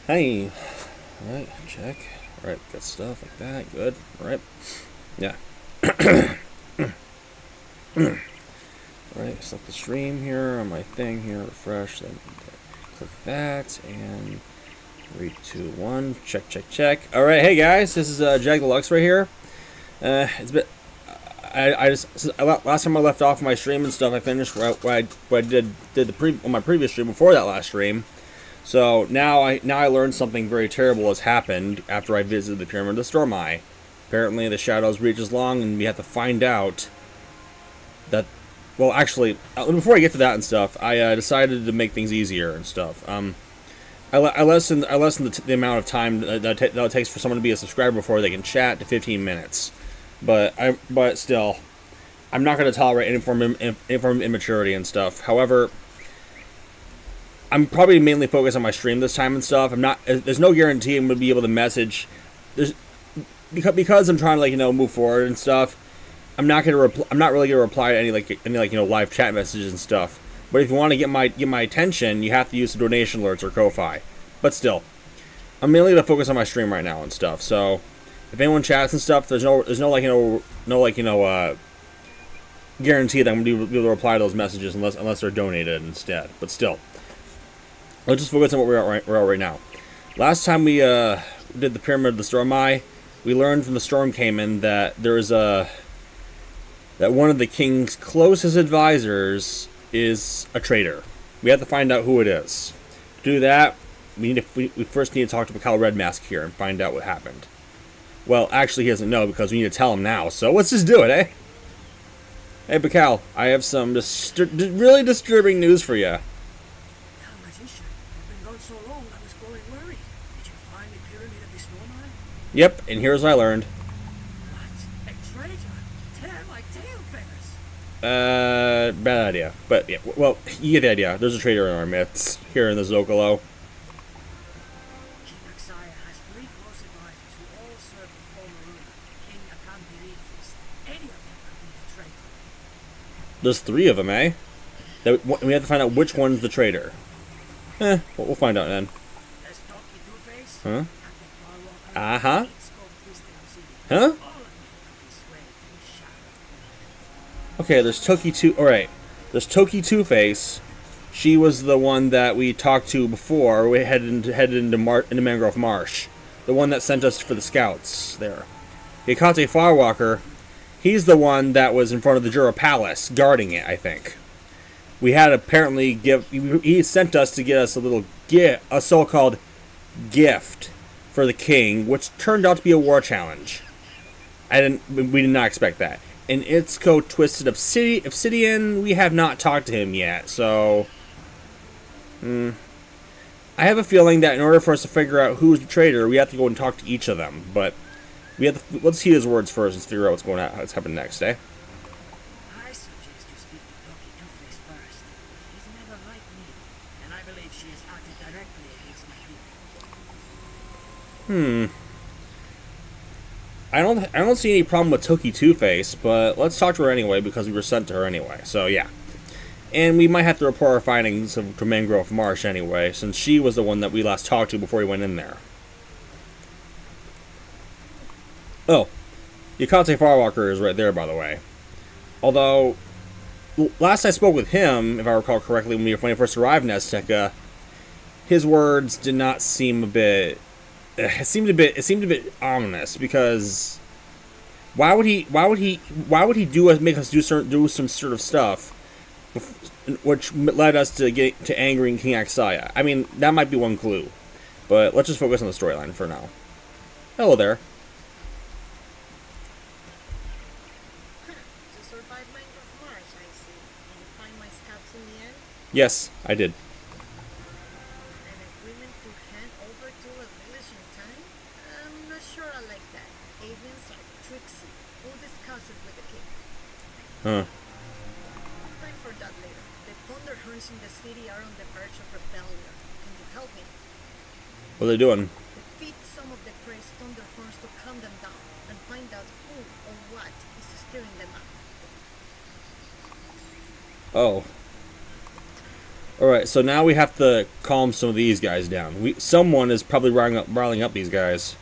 Hey. Alright, check. Alright, good stuff like that. Good. Alright. Yeah. Alright, select the stream here on my thing here. Refresh. Then click that. And 3, 2, 1. Check, check, check. Alright, hey guys. This is Jag Deluxe right here. It's been. Last time I left off my stream and stuff, I finished what I did on my previous stream before that last stream. So now I learned something very terrible has happened after I visited the Pyramid of the Stormeye. Apparently the shadows reach as long, and we have to find out that. Well, actually, before I get to that and stuff, I decided to make things easier and stuff. I lessened the amount of time that it takes for someone to be a subscriber before they can chat to 15 minutes. But still, I'm not going to tolerate any form of immaturity and stuff. However, I'm probably mainly focused on my stream this time and stuff. There's no guarantee I'm going to be able to message. Because I'm trying to move forward and stuff. I'm not really going to reply to any live chat messages and stuff. But if you want to get my attention, you have to use the donation alerts or Ko-Fi. But still, I'm mainly going to focus on my stream right now and stuff. So if anyone chats and stuff, there's no guarantee that I'm going to be able to reply to those messages unless they're donated instead. But still, let's just focus on what we're at right now. Last time we did the Pyramid of the Stormeye, we learned from the Storm Cayman that that one of the king's closest advisors is a traitor. We have to find out who it is. To do that, we first need to talk to Betrayal Red Mask here and find out what happened. Well, actually, he doesn't know because we need to tell him now. So let's just do it, eh? Hey, Betrayal, I have some really disturbing news for you. Now, magician, you've been gone so long, I was growing worried. Did you find the Pyramid of the Stormeye? Yep, and here's what I learned. What? A traitor? Tear my tail feathers. Bad idea. But yeah, well, you get the idea. There's a traitor in our midst here in the Zocalo. There's 3 of them, eh? We have to find out which one's the traitor. We'll find out then. Huh? Uh-huh. Huh? Okay, there's Toki Alright. There's Toki Two-Face. She was the one that we talked to before we headed into Mangrove Marsh. The one that sent us for the scouts there. Hikate Firewalker. He's the one that was in front of the Jura Palace, guarding it, I think. We had apparently he sent us to get us a little gift, a so-called gift for the king, which turned out to be a war challenge. We did not expect that. And Itzko Twisted Obsidian, we have not talked to him yet, so I have a feeling that in order for us to figure out who's the traitor, we have to go and talk to each of them, but let's hear his words first and figure out what's happening next, eh? I suggest you speak to Toki Two-Face first. He's never liked me, and I believe she has acted directly against my people. I don't see any problem with Toki Two-Face, but let's talk to her anyway because we were sent to her anyway. So yeah, and we might have to report our findings to Mangrove Marsh anyway, since she was the one that we last talked to before we went in there. Oh, Yakate Firewalker is right there, by the way. Although, last I spoke with him, if I recall correctly, when I first arrived in Azteca, his words did not seem a bit. It seemed a bit ominous because why would he make us do some sort of stuff, which led us to angering King Axaya? I mean, that might be one clue, but let's just focus on the storyline for now. Hello there. Yes, I did. An agreement to hand over to a village in time? I'm not sure I like that. Aliens are tricksy. We'll discuss it with the king. Huh. Time for that later. The Thunderhorns in the city are on the verge of rebellion. Can you help me? What are they doing? Defeat some of the crazed Thunderhorns to calm them down and find out who or what is steering them up. Oh. Alright, so now we have to calm some of these guys down. Someone is probably riling up these guys.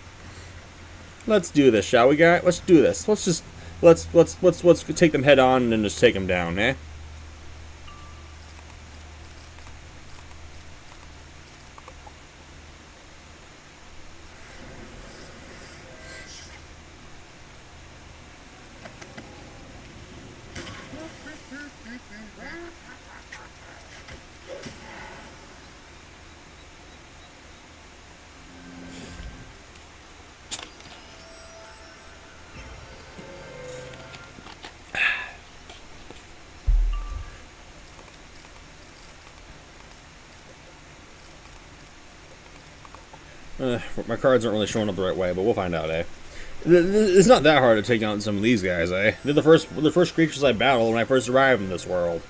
Let's do this, shall we, guys? Let's do this. Let's take them head on and then just take them down, eh? My cards aren't really showing up the right way, but we'll find out, eh? It's not that hard to take down some of these guys, eh? They're the first creatures I battled when I first arrived in this world.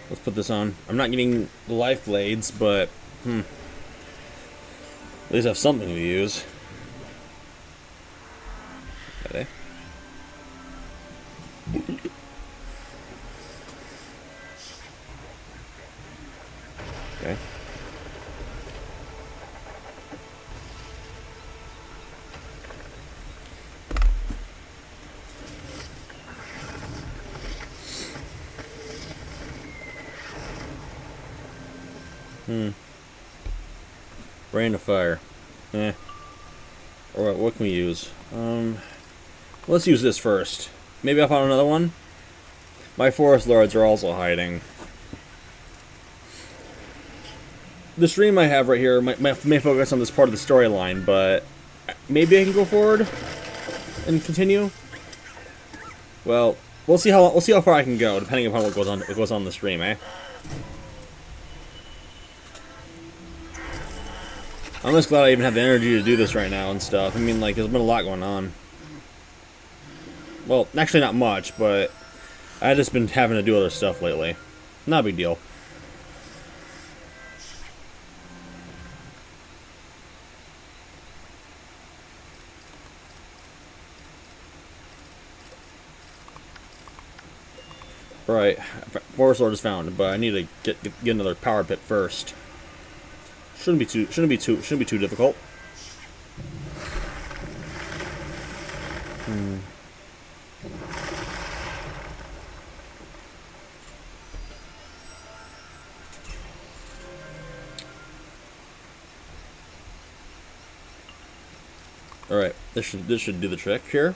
Let's put this on. I'm not getting the life blades, but at least I have something to use. Okay. Okay. Rain of fire. Eh. Alright, what can we use? Let's use this first. Maybe I'll find another one. My forest lords are also hiding. The stream I have right here may focus on this part of the storyline, but maybe I can go forward and continue. Well, we'll see how far I can go, depending upon what goes on the stream, eh? I'm just glad I even have the energy to do this right now and stuff. I mean, like, there's been a lot going on. Well, actually not much, but I've just been having to do other stuff lately. Not a big deal. Right, Forest Lord is found, but I need to get another power pit first. Shouldn't be too difficult. All right, this should do the trick here.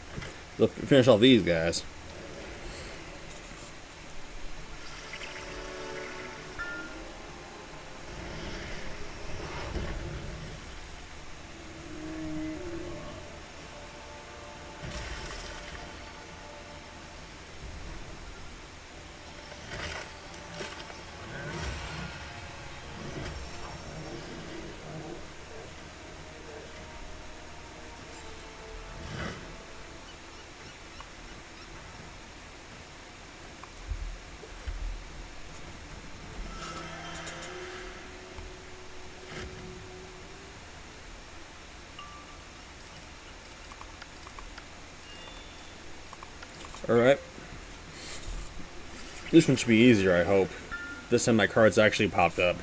Let's finish off these guys. Alright. This one should be easier, I hope. This time my cards actually popped up.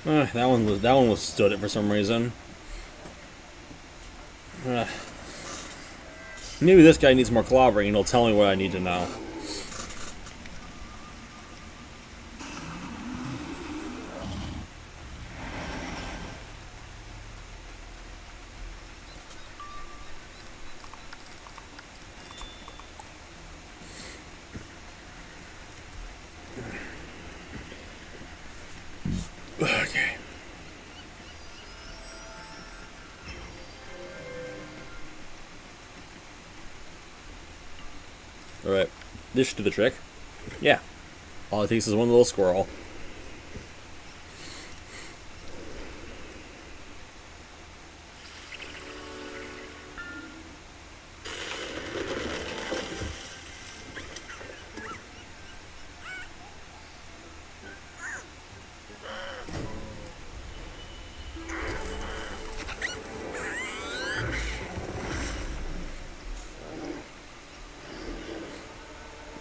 That one was stood it for some reason. Maybe this guy needs more clobbering and he'll tell me what I need to know. Okay. Alright. This should do the trick. Yeah. All it takes is one little squirrel.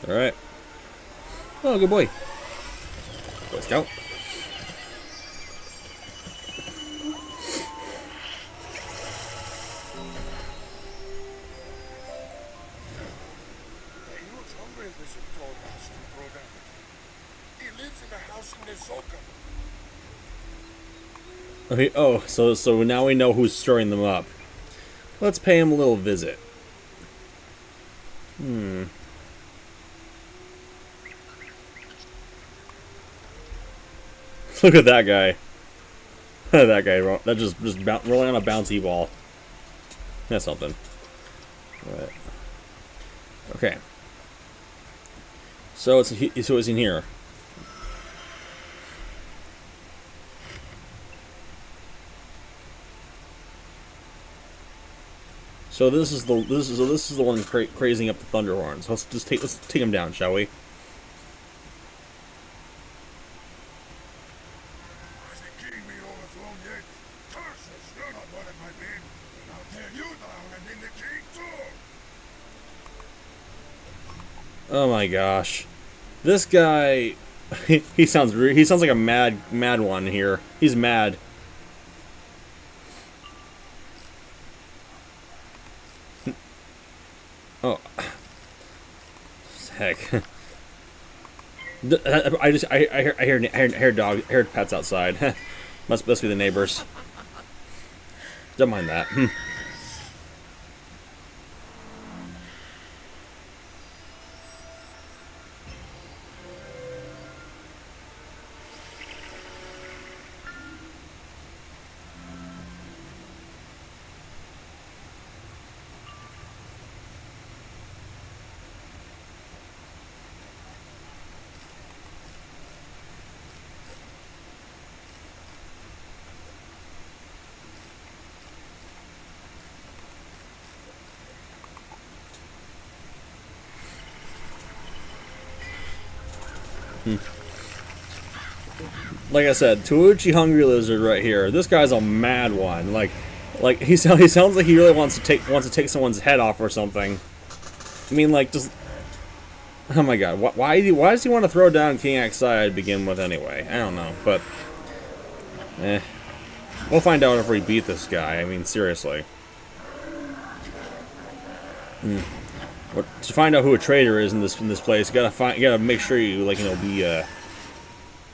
Alright. Oh, good boy. Boy Scout. Okay, oh, so now we know who's stirring them up. Let's pay him a little visit. Look at that guy. That guy, that just rolling on a bouncy ball. That's something. Right. Okay. So it's in here. So this is the one crazing up the Thunderhorns. Let's take him down, shall we? Oh my gosh, this guy, he sounds like a mad one here. He's mad. Oh, heck! I heard pets outside. must be the neighbors. Don't mind that. Like I said, Tauchi Hungry Lizard right here. This guy's a mad one. Like he sounds like he really wants to take someone's head off or something. I mean, like, just, oh my god, why does he want to throw down King Axai to begin with anyway? I don't know, but we'll find out if we beat this guy. I mean, seriously. To find out who a traitor is in this place, you gotta make sure you, like, you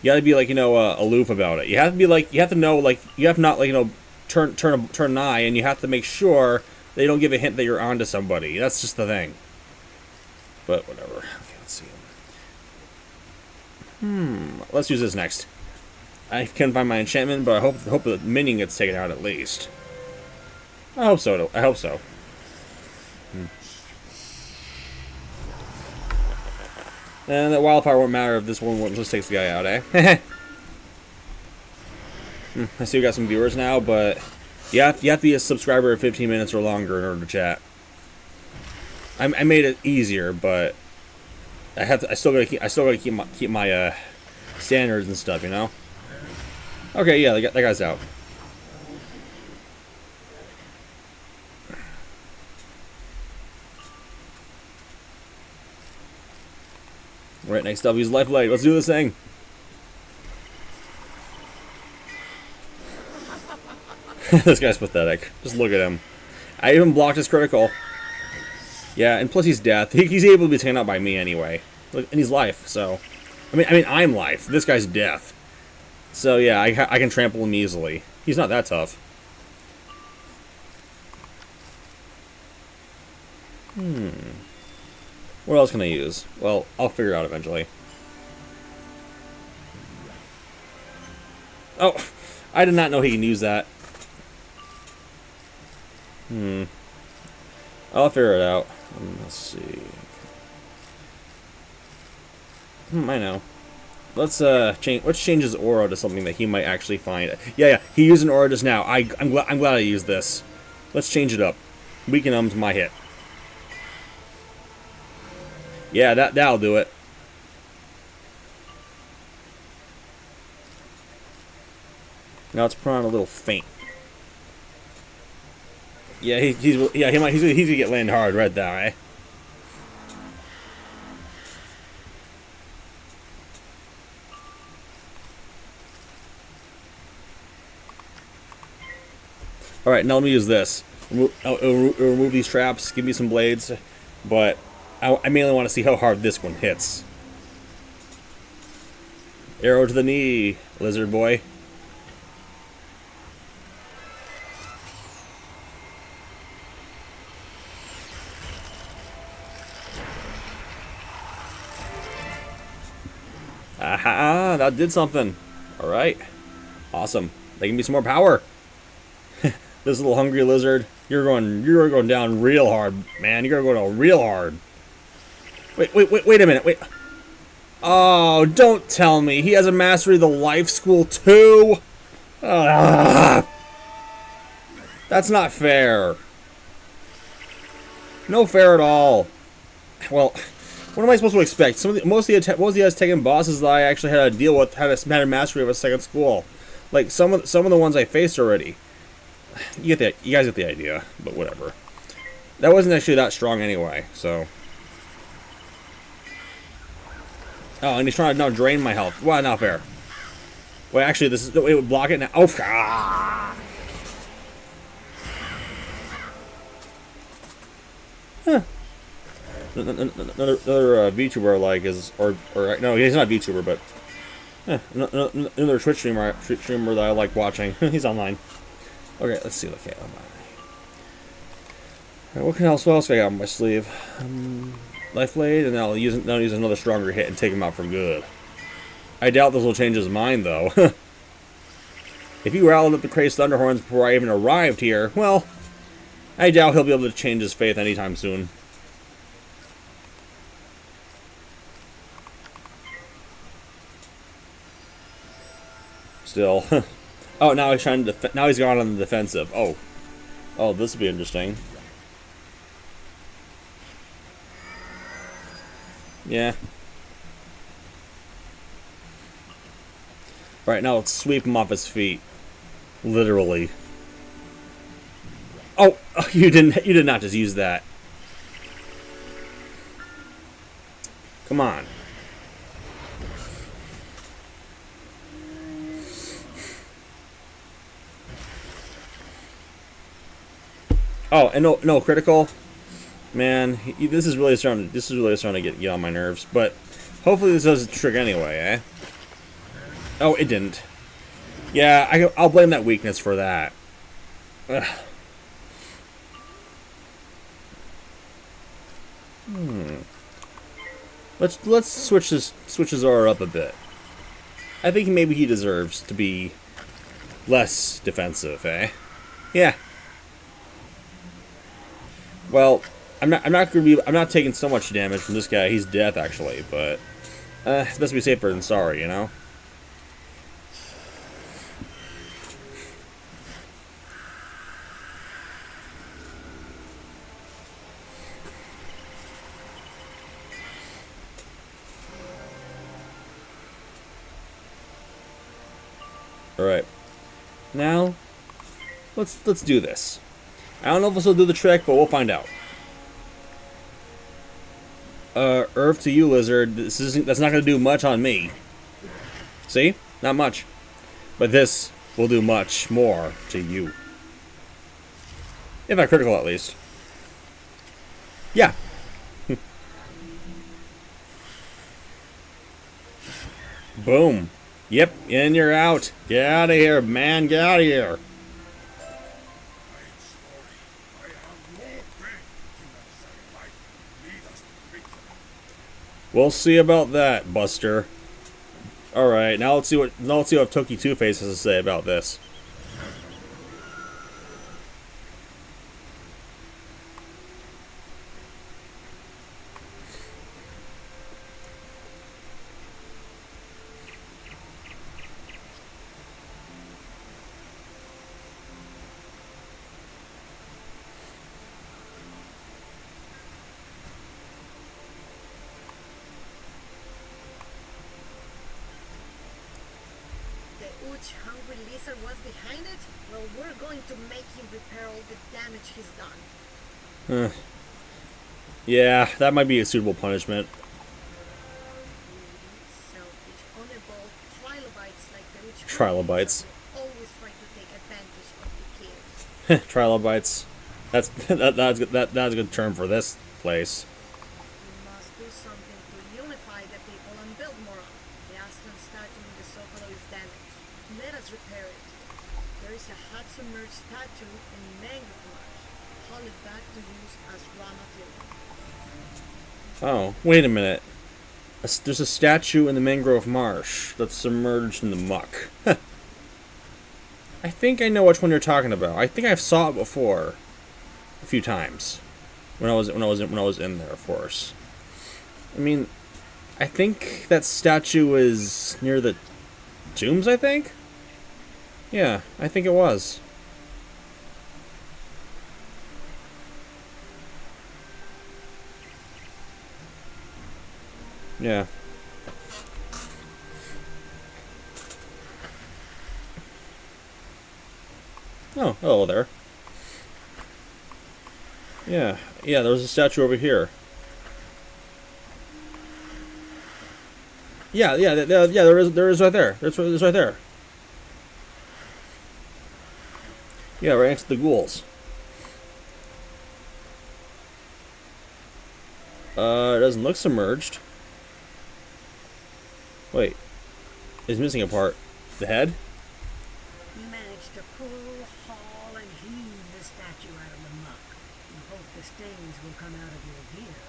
gotta be, like, aloof about it. You have to be like, you have to know, like, you have to not, like, turn an eye, and you have to make sure they don't give a hint that you're onto somebody. That's just the thing. But whatever. Okay, let's see. Let's use this next. I can't find my enchantment, but I hope the minion gets taken out at least. I hope so. I hope so. And that wildfire won't matter if this one just takes the guy out, eh? I see we got some viewers now, but you have to be a subscriber of 15 minutes or longer in order to chat. I made it easier, but I still gotta keep my standards and stuff, you know. Okay, yeah, that guy's out. Right, next up, use Life Light. Let's do this thing. This guy's pathetic. Just look at him. I even blocked his critical. Yeah, and plus he's death. He's able to be taken out by me anyway. Look, and he's life, so... I mean, I'm life. This guy's death. So yeah, I can trample him easily. He's not that tough. What else can I use? Well, I'll figure it out eventually. Oh, I did not know he can use that. I'll figure it out. Let's see. I know. Let's change. Let's change his aura to something that he might actually find. Yeah. He used an aura just now. I'm glad I used this. Let's change it up. Weaken him to my hit. Yeah, that'll do it. Now let's put on a little feint. Yeah, he's gonna get landed hard right there, eh? All right, now let me use this. Remove these traps. Give me some blades, but I mainly want to see how hard this one hits. Arrow to the knee, lizard boy. Aha, that did something. All right, awesome. They give me some more power. This little hungry lizard, you're going down real hard, man. You're going down real hard. Wait a minute. Wait. Oh, don't tell me he has a mastery of the life school too. That's not fair. No fair at all. Well, what am I supposed to expect? Most of the Aztecan bosses that I actually had to deal with had a mastery of a second school. Like some of the ones I faced already. You guys get the idea, but whatever. That wasn't actually that strong anyway, so. Oh, and he's trying to now drain my health. Well, not fair. Wait, actually, this is the way it would block it now. Oh, Huh. Another VTuber like is or no, he's not a VTuber, but another Twitch streamer that I like watching. He's online. Okay, let's see. Okay, what else I got on my sleeve? Life blade, and then I'll use another stronger hit and take him out for good. I doubt this will change his mind, though. If he rallied up the crazed Thunderhorns before I even arrived here, well, I doubt he'll be able to change his faith anytime soon. Still. Oh, now he's trying to now he's gone on the defensive. Oh, this will be interesting. Yeah. Right now, let's sweep him off his feet. Literally. Oh, you did not just use that. Come on. Oh, and no critical. Man, this is really starting to get on my nerves. But hopefully this does the trick anyway, eh? Oh, it didn't. Yeah, I'll blame that weakness for that. Ugh. Let's switch his aura up a bit. I think maybe he deserves to be less defensive, eh? Yeah. Well, I'm not taking so much damage from this guy. He's death actually, but it's best to be safer than sorry, you know. All right. Now, let's do this. I don't know if this will do the trick, but we'll find out. Earth to you, lizard. That's not going to do much on me. See? Not much. But this will do much more to you. If not critical, at least. Yeah. Boom. Yep, and you're out. Get out of here, man. Get out of here. We'll see about that, Buster. Alright, now let's see what Toki Two-Face has to say about this. Hungry lizard was behind it? Well, we're going to make him repair all the damage he's done. Yeah, that might be a suitable punishment. Selfish, unevolved trilobites like the rich Trilobites. always try to take advantage of the kids. Trilobites. That's a good term for this place. We must do something to unify the people and build morale. The Aston statue in the Zocalo is damaged. Let us repair it. There is a half-submerged statue in mangrove marsh. Haul it back to use as raw material. Oh, wait a minute. There's a statue in the mangrove marsh that's submerged in the muck. I think I know which one you're talking about. I think I've saw it before, a few times, when I was in there, of course. I mean, I think that statue is near the tombs. I think. Yeah, I think it was. Yeah. Oh, hello there. Yeah, there was a statue over here. Yeah, there is right there. There's right there. Yeah, right next to the ghouls. It doesn't look submerged. Wait, it's missing a part. The head? You managed to pull, haul, and heave the statue out of the muck. You hope the stains will come out of your gear.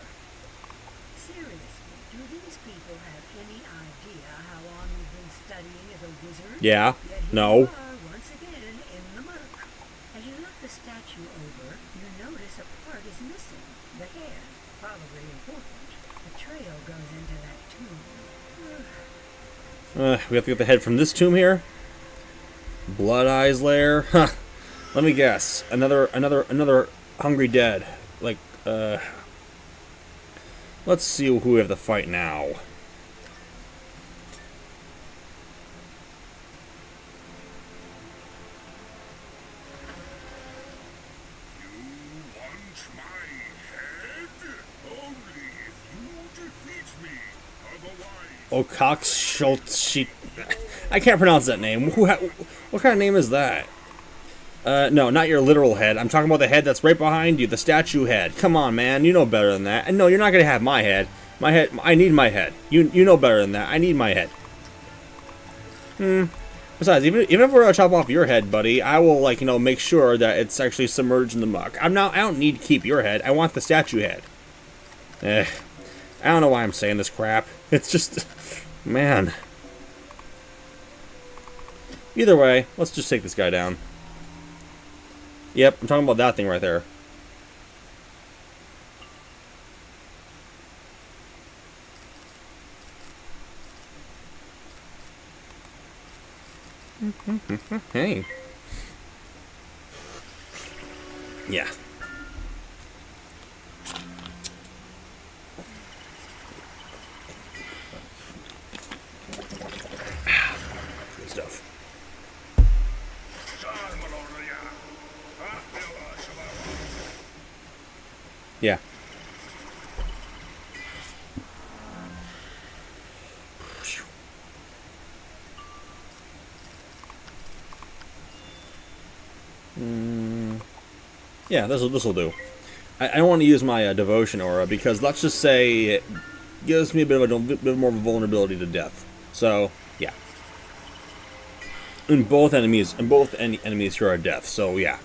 Seriously, do these people have any idea how long you've been studying as a wizard? Yeah. Yet here No. you are once again in the muck. As you look the statue over, you notice a part is missing. The head, probably important. The trail goes into that tomb. We have to get the head from this tomb here. Blood Eyes Lair. Huh. Let me guess. Another hungry dead. Like, let's see who we have to fight now. Cox Schultz. I can't pronounce that name. What kind of name is that? No, not your literal head. I'm talking about the head that's right behind you, the statue head. Come on, man. You know better than that. And no, you're not gonna have my head. My head. I need my head. You know better than that. I need my head. Besides, even if we're gonna chop off your head, buddy, I will make sure that it's actually submerged in the muck. I don't need to keep your head. I want the statue head. I don't know why I'm saying this crap. It's just, man. Either way, let's just take this guy down. Yep, I'm talking about that thing right there. Hey. Yeah. Good stuff. Yeah. Yeah, this will do. I don't want to use my devotion aura because let's just say it gives me a bit more of a vulnerability to death. So yeah, in both enemies here are death. So yeah.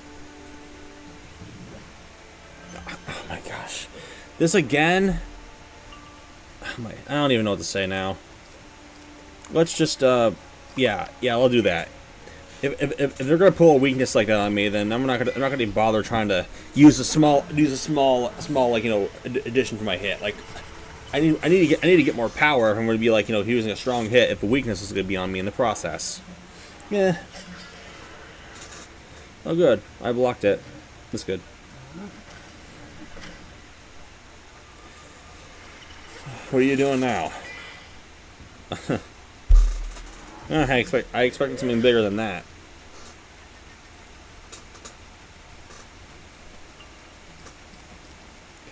Oh my gosh, this again. I don't even know what to say now. Let's just yeah, I'll do that. If they're gonna pull a weakness like that on me, then I'm not gonna bother trying to use a small like, you know, addition to my hit. Like I need to get more power if I'm gonna be, like, you know, using a strong hit if the weakness is gonna be on me in the process. Yeah. Oh good, I blocked it. That's good. What are you doing now? I expected something bigger than that.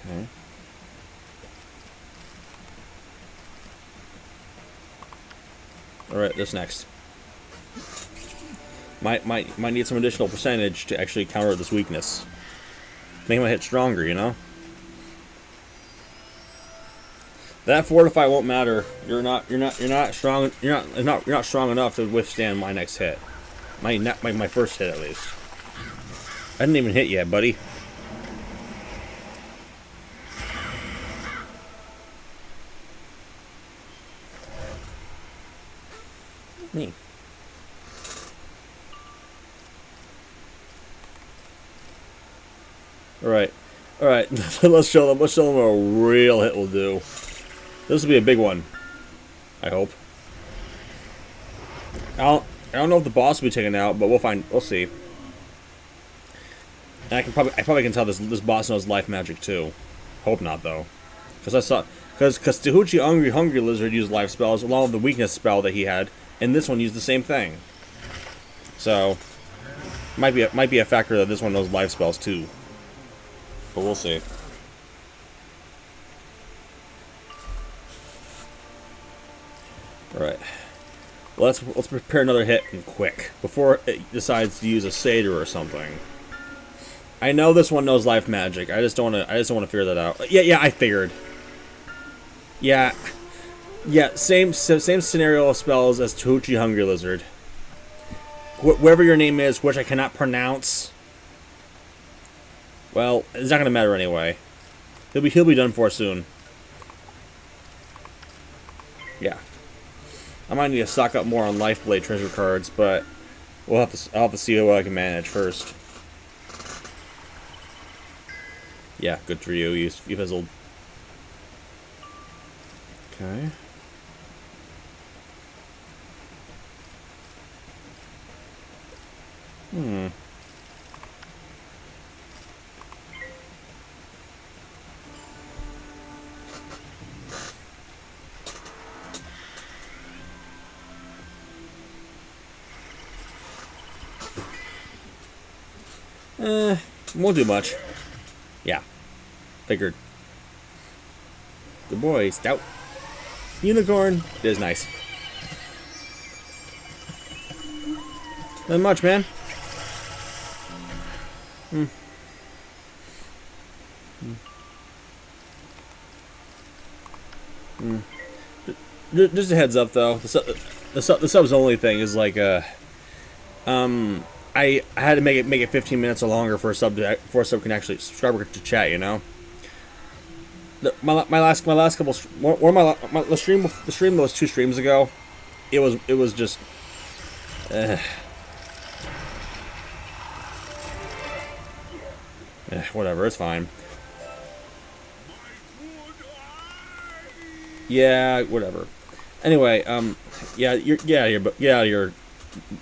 Okay. Alright, this next. Might need some additional percentage to actually counter this weakness. Make my hit stronger, you know? That fortify won't matter. You're not strong enough to withstand my next hit. My first hit, at least. I didn't even hit yet, buddy. Me. All right. Let's show them what a real hit will do. This will be a big one. I hope. I don't know if the boss will be taken out, but we'll see. And I probably can tell this boss knows life magic too. Hope not though, because Tahuchi Hungry Lizard used life spells along with the weakness spell that he had, and this one used the same thing. So might be a factor that this one knows life spells too. But we'll see. Alright. Let's prepare another hit and quick before it decides to use a satyr or something. I know this one knows life magic. I just don't want to figure that out. Yeah, I figured. Yeah, same scenario of spells as Tahuchi Hungry Lizard. Whoever your name is, which I cannot pronounce. Well, it's not gonna matter anyway. He'll be done for soon. Yeah. I might need to stock up more on Lifeblade treasure cards, but I'll have to see what I can manage first. Yeah, good for you. You fizzled. Okay. Won't do much. Yeah. Figured. Good boy, Stout. Unicorn. It is nice. Nothing much, man. Just a heads up, though. The subs only thing is like I had to make it 15 minutes or longer for a sub can actually subscribe to chat. You know. My last couple the stream that was 2 streams ago, it was just. Whatever, it's fine. Yeah, whatever. Anyway, yeah, you're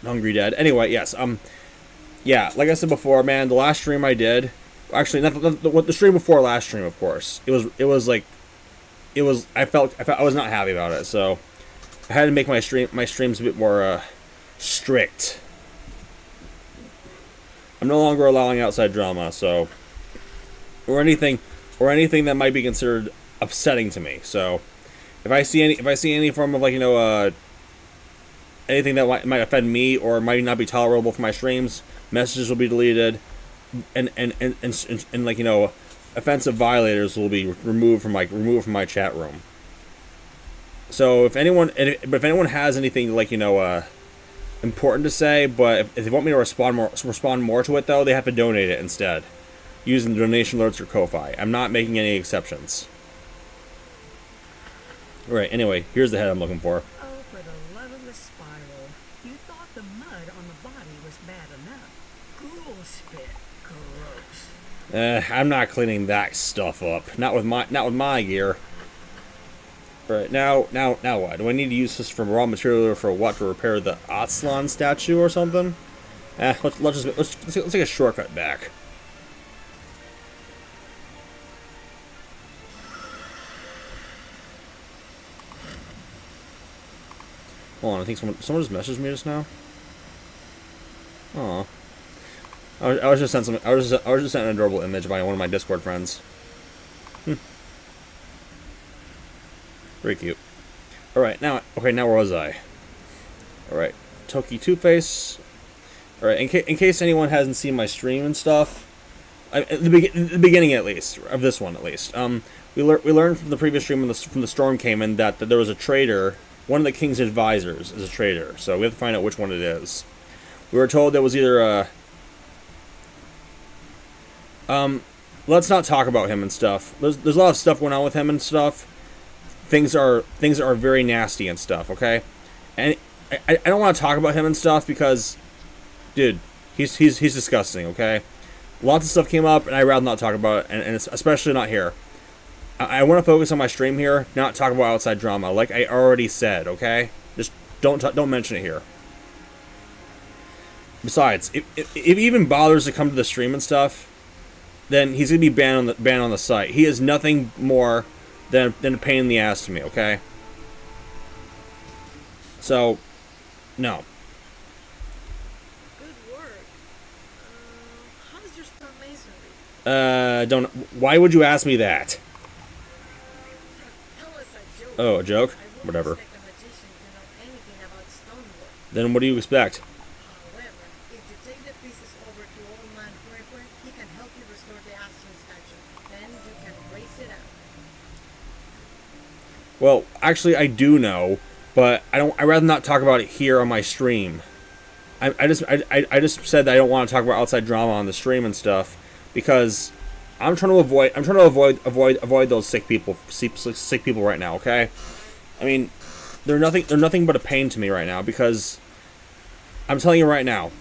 hungry dead. Anyway, yes, yeah, like I said before, man, the last stream I did, actually, not the stream before last stream, of course, I was not happy about it, so I had to make my streams a bit more strict. I'm no longer allowing outside drama, so or anything that might be considered upsetting to me. So if I see any form of, like, you know, anything that might offend me or might not be tolerable for my streams, messages will be deleted. and like, you know, offensive violators will be removed from my chat room. So if anyone has anything, like, you know, important to say, but if they want me to respond more to it, though, they have to donate it instead, using donation alerts or Ko-Fi. I'm not making any exceptions. Right. Anyway, here's the head I'm looking for. Oh, for the love of the spiral. You thought the mud on the body was bad enough. Ghoul spit. Gross. I'm not cleaning that stuff up. Not with my gear. Right, now what? Do I need to use this for raw material or for what? To repair the Aztlan statue or something? Let's take a shortcut back. Hold on, I think someone just messaged me just now. Aw. I was just sent an adorable image by one of my Discord friends. Very cute. Alright, now where was I? Alright, Toki Two-Face. Alright, in case anyone hasn't seen my stream and stuff, at the beginning at least, of this one at least, we learned from the previous stream when the storm came in that there was a traitor. One of the king's advisors is a traitor, so we have to find out which one it is. We were told there was either let's not talk about him and stuff. There's a lot of stuff going on with him and stuff. Things are very nasty and stuff, okay? And I don't want to talk about him and stuff because, dude, he's disgusting, okay? Lots of stuff came up, and I'd rather not talk about it, and it's especially not here. I want to focus on my stream here, not talk about outside drama, like I already said, okay? Just don't mention it here. Besides, if he even bothers to come to the stream and stuff, then he's gonna be banned on the site. He is nothing more than a pain in the ass to me, okay? So, no. Good work. How's your stonemasonry? Why would you ask me that? Tell us a joke. Oh, a joke? I wouldn't Whatever. expect a magician to know anything about stonework. Then what do you expect? However, if you take the pieces over to Old Man Creeper, he can help you restore the Aston statue. Then you can raise it up. Well, actually, I do know, but I'd rather not talk about it here on my stream. I just said that I don't want to talk about outside drama on the stream and stuff because I'm trying to avoid those sick people right now. Okay, I mean, they're nothing but a pain to me right now because I'm telling you right now,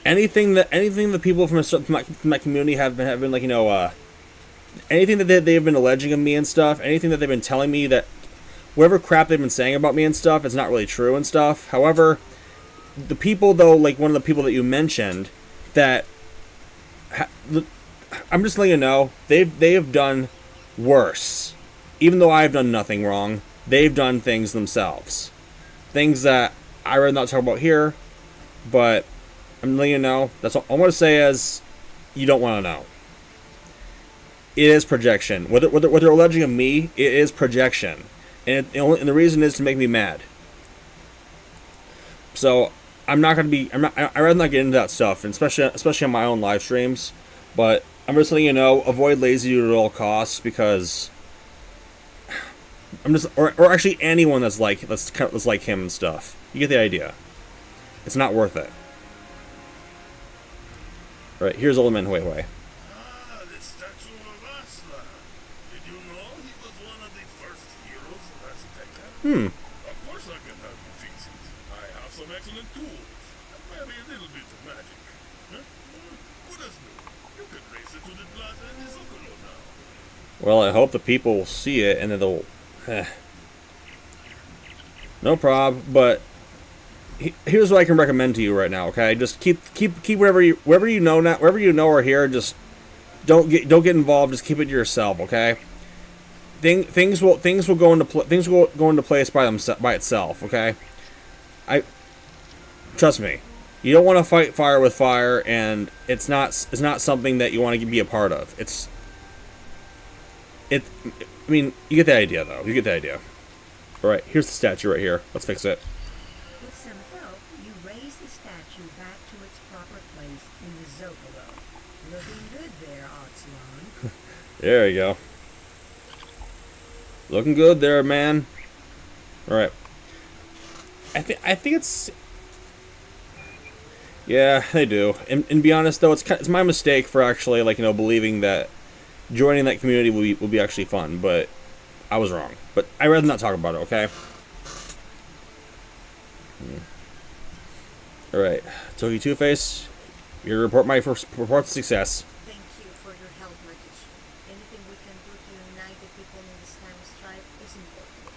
anything that people from my community have been like, you know, anything that they've been alleging of me and stuff, anything that they've been telling me, that whatever crap they've been saying about me and stuff, it's not really true and stuff. However, the people, though, like one of the people that you mentioned, that I'm just letting you know, they have done worse. Even though I've done nothing wrong, they've done things themselves. Things that I'd rather not talk about here, but I'm letting you know. That's all I'm going to say is, you don't want to know. It is projection. What they're alleging of me, it is projection. And the reason is to make me mad. So, I'd rather not get into that stuff, and especially on my own live streams. But I'm just letting you know, avoid lazy dude at all costs, because or actually anyone that's like him and stuff. You get the idea. It's not worth it. Right, here's Old Man Huehue. Ah, the statue of Aslan. Did you know he was one of the first heroes of Azteca? Of course I can help you fix it. I have some excellent tools. And maybe a little bit of magic. Huh? Good as new. You can race it to the plaza in the Zocalo now. Well, I hope the people will see it and then they'll... No prob, but here's what I can recommend to you right now, okay? Just keep wherever you know are here, just don't get involved, just keep it to yourself, okay? Things will go into place by itself, okay? Trust me. You don't want to fight fire with fire, and it's not something that you want to be a part of. I mean, you get the idea, though. You get the idea. Alright, here's the statue right here. Let's fix it. With some help, you raise the statue back to its proper place in the Zocalo. Looking good there, Oxlon. There you go. Looking good there, man. Alright. I think it's... Yeah, they do. And to be honest, though, it's my mistake for actually, like, you know, believing that joining that community will be actually fun, but I was wrong. But I'd rather not talk about it, okay? Alright. Toki Two-Face, your report success. Thank you for your help, Magician. Anything we can do to unite the people in this time of strife is important.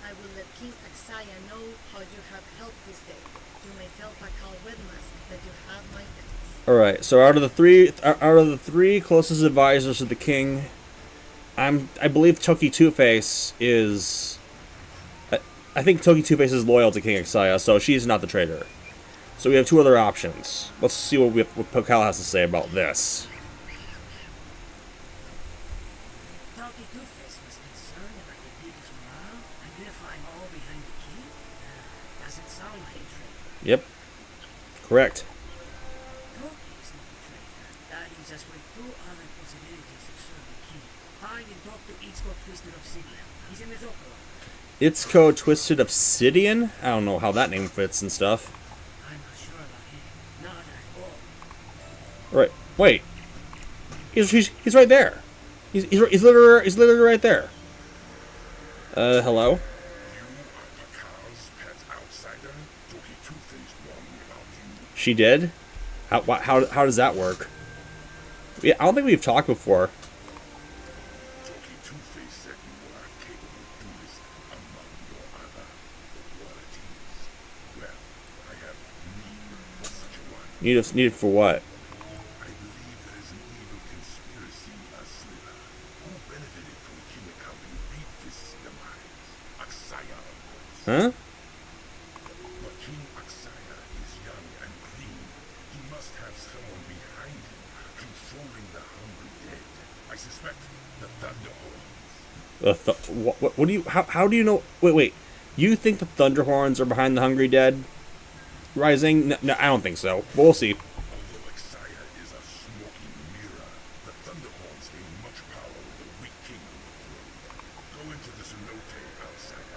I will let King Axaya know how you have helped this day. You may tell Pakal Wedmask that you have my thanks. Alright, so out of the three closest advisors to the king, I believe Toki Two-Face is... I think Toki Two-Face is loyal to King Axaya, so she's not the traitor. So we have two other options. Let's see what Pakal has to say about this. Toki Two-Face was concerned about the people's morale, identifying all behind the king. Doesn't sound like a traitor. Yep. Correct. Toki is not a traitor. That leaves us with two other possibilities to serve the king. Find and talk to Ichiko Twisted Obsidian. He's in the Zocalo. Ichiko Twisted Obsidian? I don't know how that name fits and stuff. I'm not sure about him. Not at all. Right. Wait. He's right there. He's literally right there. Hello? You are Pakal's pet outsider? Toki Two-Face warned me about you. She did? How does that work? Yeah, I don't think we've talked before. Toki Two-Face said you were a capable duelist among your other qualities. Well, I have need for such a one. Needed for what? I believe there is an evil conspiracy asleep who benefited from King helping beat this demise. Axaya, of course. Huh? But King Axaya is young and clean. He must have someone behind him controlling the hungry dead. I suspect the Thunderhorns. What do you... How do you know... Wait. You think the Thunderhorns are behind the Hungry Dead rising? No, I don't think so. We'll see. Although Axaya is a smoking mirror, the Thunderhorns gain much power with a weak king on the throne. Go into the cenote, Axaya,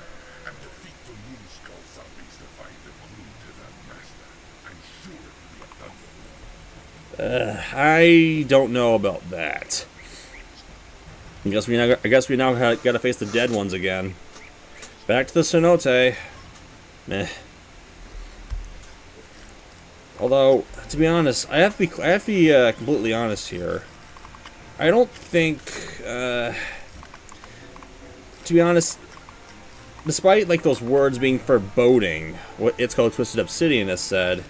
and defeat the Moonskull zombies to find the clue to the master. I'm sure it will be a Thunderhorn. I don't know about that. I guess we now gotta face the dead ones again. Back to the cenote. Meh. Although, to be honest, I have to be completely honest here. I don't think, to be honest, despite like those words being foreboding, what It's Called Twisted Obsidian has said,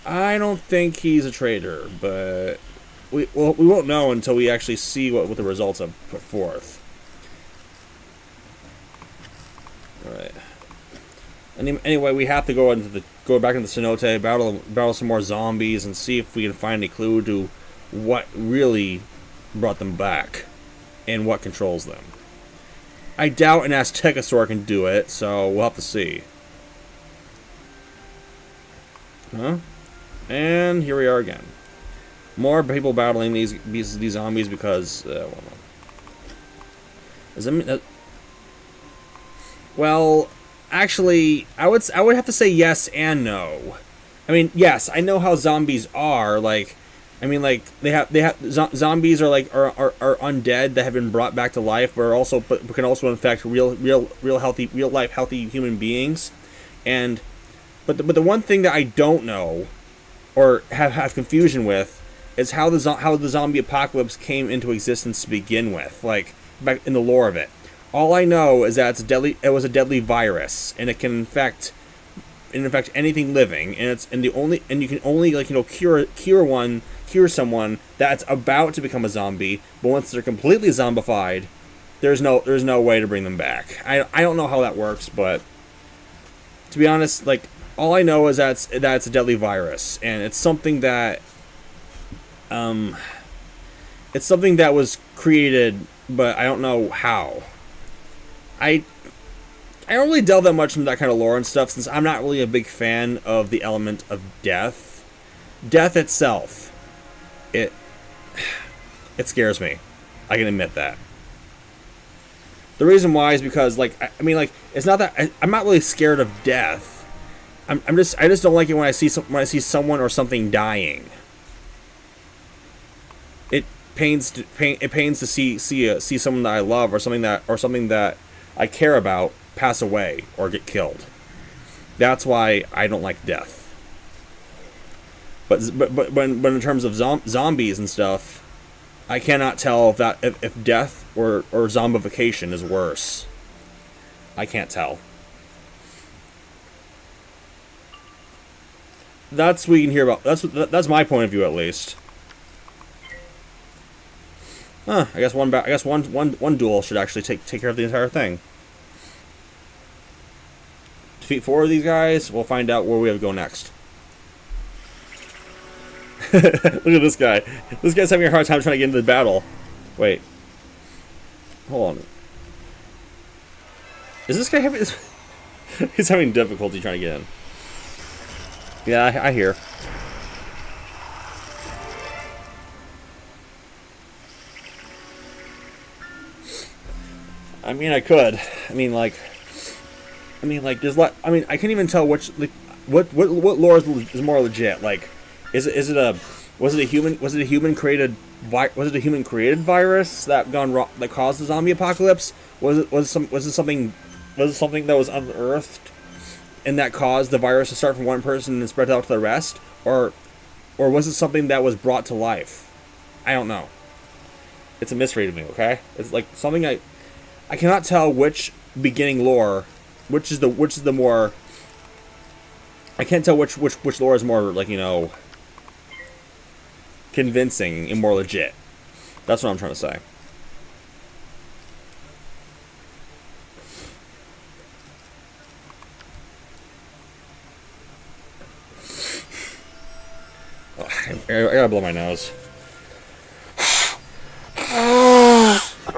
I don't think he's a traitor. But we won't know until we actually see what the results have put forth. All right. Anyway, we have to go back into the cenote, battle some more zombies, and see if we can find a clue to what really brought them back and what controls them. I doubt an Aztecosaur can do it, so we'll have to see. Huh? And here we are again. More people battling these zombies because well, actually, I would have to say yes and no. I mean, yes, I know how zombies are. Like, I mean, like zombies are like are undead that have been brought back to life, but can also infect real life healthy human beings. And but the one thing that I don't know or have confusion with is how the zombie apocalypse came into existence to begin with, like back in the lore of it. All I know is that it was a deadly virus, and it can infect anything living, and you can only like, you know, cure someone that's about to become a zombie, but once they're completely zombified, there's no way to bring them back. I don't know how that works, but to be honest, like, all I know is that it's a deadly virus, and it's something that was created, but I don't know how. I I don't really delve that much into that kind of lore and stuff, since I'm not really a big fan of the element of death. Death itself, it scares me. I can admit that. The reason why is because, like, I mean, like, it's not that I'm not really scared of death. I just don't like it when I see someone or something dying. It pains to see someone that I love or something that I care about pass away or get killed. That's why I don't like death. But when in terms of zombies and stuff, I cannot tell if death or zombification is worse. I can't tell. That's what you can hear about. That's my point of view, at least. Huh? I guess one duel should actually take care of the entire thing. Defeat 4 of these guys. We'll find out where we have to go next. Look at this guy. This guy's having a hard time trying to get into the battle. Wait. Hold on. Is this guy having... He's having difficulty trying to get in. Yeah, I hear. I mean, I could. I mean, like, there's I can't even tell which, like, what lore is more legit. Like, was it a human created virus that gone wrong, that caused the zombie apocalypse? Was it something that was unearthed and that caused the virus to start from one person and spread out to the rest, or was it something that was brought to life? I don't know. It's a mystery to me. Okay, it's like something I cannot tell which beginning lore, which is the more. I can't tell which lore is more, like, you know, convincing and more legit. That's what I'm trying to say. Oh, I gotta blow my nose.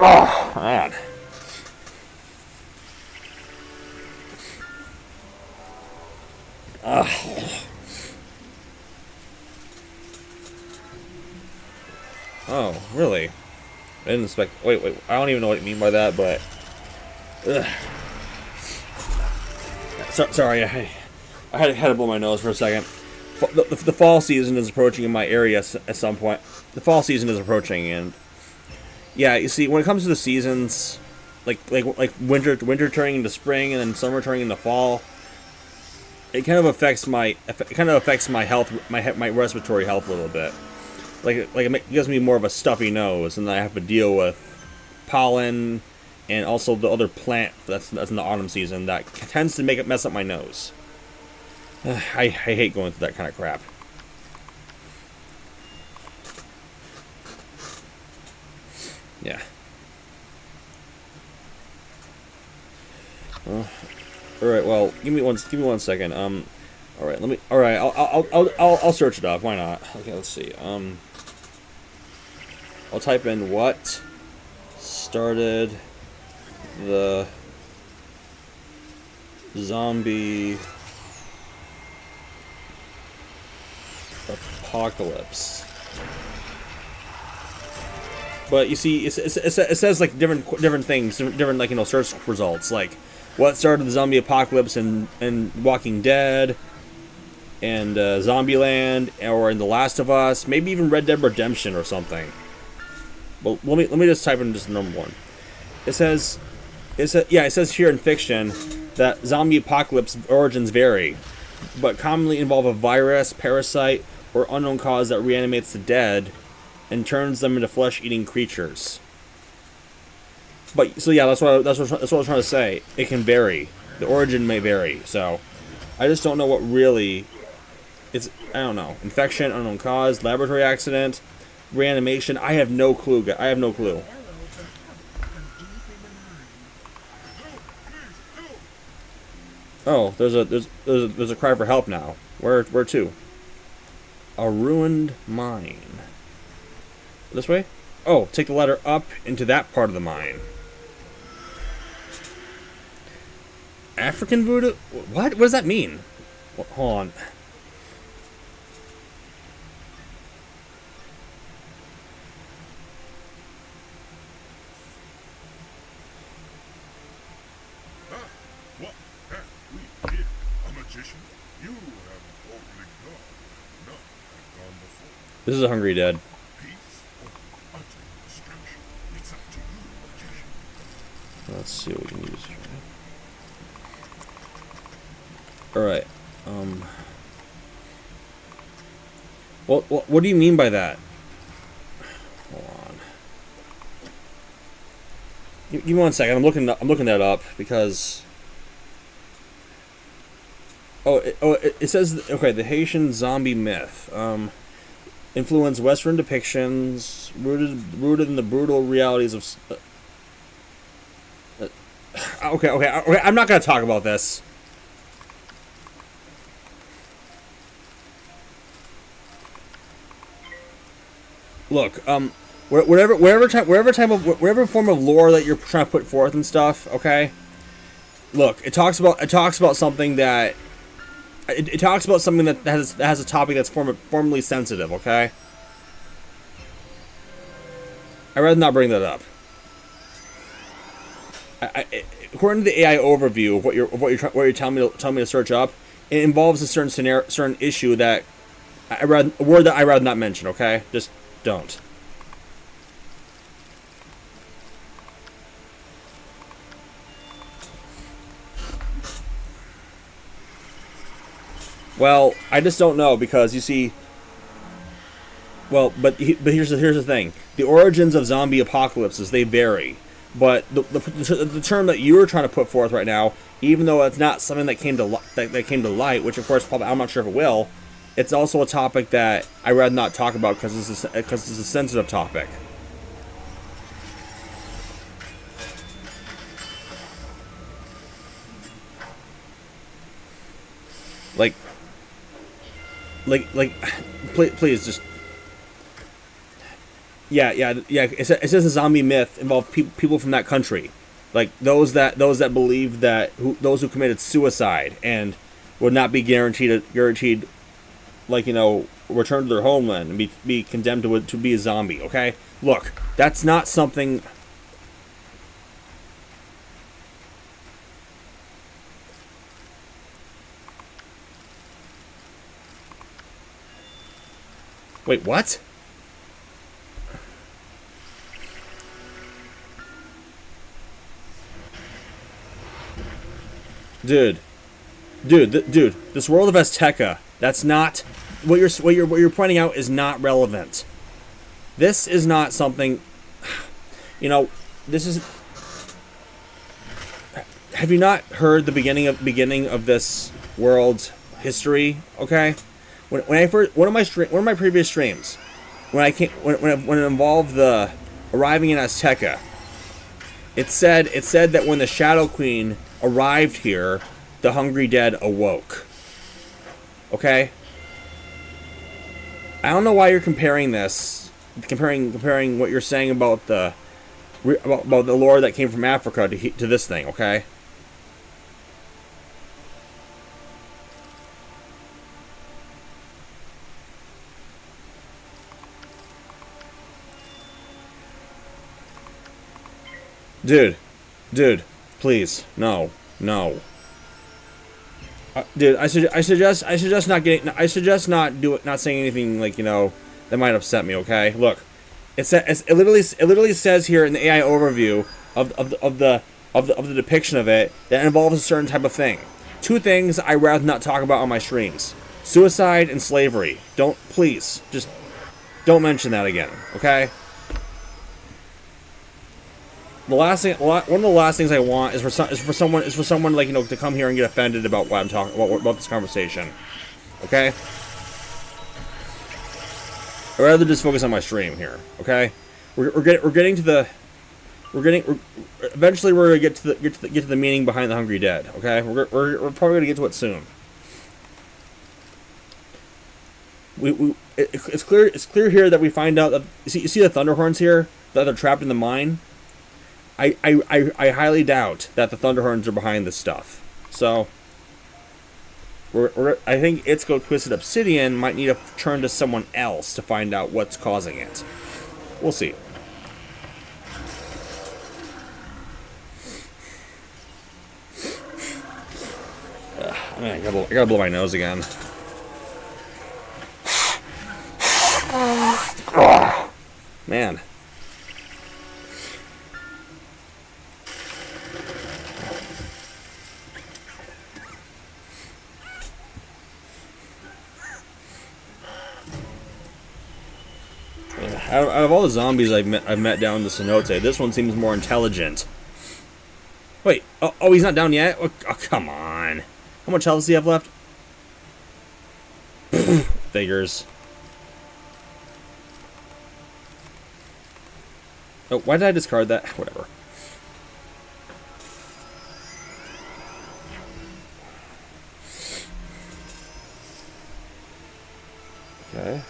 Oh, man. Oh, really? I didn't expect... Wait. I don't even know what you mean by that, but... Ugh. Sorry, I had to blow my nose for a second. The fall season is approaching in my area at some point. The fall season is approaching, and... Yeah, you see, when it comes to the seasons... Like winter turning into spring, and then summer turning into fall... It kind of affects my health, my respiratory health a little bit. Like it gives me more of a stuffy nose, and then I have to deal with pollen and also the other plant that's in the autumn season that tends to mess up my nose. I hate going through that kind of crap. Yeah. All right. Well, give me one second. All right. I'll search it up. Why not? Okay. Let's see. I'll type in what started the zombie apocalypse. But you see, it says like different things, different, like, you know, search results, like what started the zombie apocalypse in Walking Dead, and Zombieland, or in The Last of Us, maybe even Red Dead Redemption or something. Well, let me just type in just the number one. It says here in fiction that zombie apocalypse origins vary, but commonly involve a virus, parasite, or unknown cause that reanimates the dead and turns them into flesh-eating creatures. But so yeah, that's what I was trying to say. It can vary. The origin may vary. So I just don't know what really. I don't know. Infection, unknown cause, laboratory accident, reanimation. I have no clue. I have no clue. Oh, there's a cry for help now. Where to? A ruined mine. This way? Oh, take the ladder up into that part of the mine. African voodoo? What? What does that mean? Hold on. What have we here? A magician? You have boldly gone. None have gone before. This is a Hungry Dead. Peace or utter destruction? It's up to you, magician. Let's see what we can use. Alright. What do you mean by that? Hold on. Give me 1 second. I'm looking that up because. It says, okay, the Haitian zombie myth. Influenced Western depictions, rooted in the brutal realities of. Okay. I'm not gonna talk about this. Look, whatever form of lore that you're trying to put forth and stuff, okay. Look, it talks about something that. It talks about something that has a topic that's formally sensitive, okay? I'd rather not bring that up. According to the AI overview of what you're telling me to search up, it involves a certain issue that a word that I'd rather not mention, okay? Just don't. Well, I just don't know because you see. Well, but here's the thing: the origins of zombie apocalypses, they vary. But the term that you're trying to put forth right now, even though it's not something that came to light, which of course probably I'm not sure if it will, it's also a topic that I'd rather not talk about because it's a sensitive topic. Please just. Yeah. It says a zombie myth involved people from that country, like those that believed that those who committed suicide and would not be guaranteed, like return to their homeland and be condemned to be a zombie. Okay, look, that's not something. Wait, what? Dude, this world of Azteca, that's not what you're pointing out is not relevant. This is not something, this is. Have you not heard the beginning of this world's history? Okay, when I first one of my previous streams, when it involved the arriving in Azteca, it said that when the Shadow Queen arrived here, the Hungry Dead awoke. Okay? I don't know why you're comparing what you're saying about the lore that came from Africa to this thing, okay? Dude, please, no. Dude, I suggest not saying anything that might upset me. Okay, look, it literally says here in the AI overview of the depiction of it that involves a certain type of thing. Two things I'd rather not talk about on my streams: suicide and slavery. Please, just don't mention that again. Okay. One of the last things I want is for someone to come here and get offended about what I'm talking about this conversation. Okay? I'd rather just focus on my stream here. Okay? Eventually we're gonna get to the meaning behind the Hungry Dead. Okay? We're probably gonna get to it soon. It's clear here that we find out that you see the Thunderhorns here that they're trapped in the mine. I highly doubt that the Thunderhorns are behind this stuff. So, I think Itzko Twisted Obsidian might need to turn to someone else to find out what's causing it. We'll see. I gotta blow my nose again. Man. Out of all the zombies I've met down in the cenote, this one seems more intelligent. Wait, oh, he's not down yet? Oh, come on. How much health does he have left? Figures. Oh, why did I discard that? Whatever. Okay.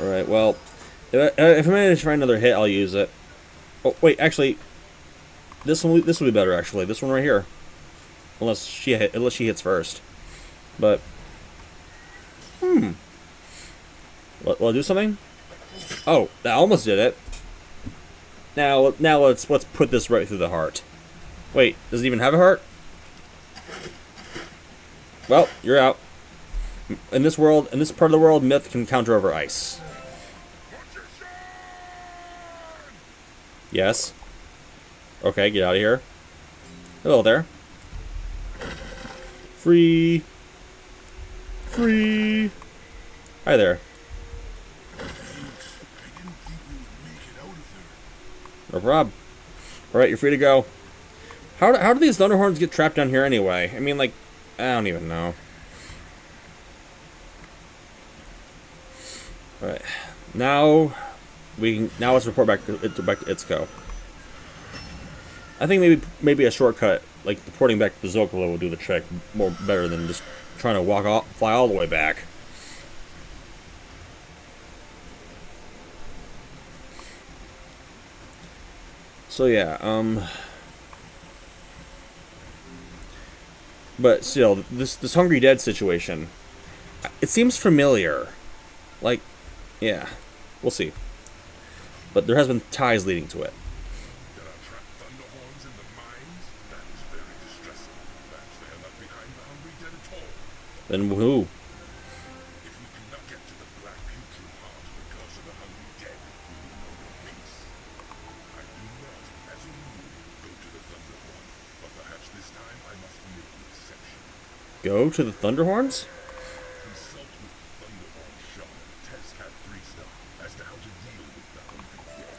Alright, well, if I'm going to try another hit, I'll use it. Oh, wait, actually, this will be better, actually. This one right here. Unless she hits first. But, will I do something? Oh, that almost did it. Now let's put this right through the heart. Wait, does it even have a heart? Well, you're out. In this world, in this part of the world, myth can counter over ice. Yes. Okay, get out of here. Hello there. Free. Free. Hi there. No problem. Alright, you're free to go. How do these Thunderhorns get trapped down here anyway? I mean, like, I don't even know. Alright. Now let's report back to Itzko. I think maybe a shortcut, like reporting back to Zocalo, will do the trick better than just trying to fly all the way back. So yeah, but still, this Hungry Dead situation, it seems familiar. Like, yeah, we'll see. But there has been ties leading to it. There are trapped Thunderhorns in the mines? That is very distressing. Perhaps they are not behind the Hungry Dead at all. Then who? If we cannot get to the black putrid heart because of the Hungry Dead, we will know no peace. I do not, as a rule, go to the Thunderhorn, but perhaps this time I must make an exception. Go to the Thunderhorns? Consult with the Thunderhorn shaman, Tezcat 3-star, as to how to deal with the Hungry Dead.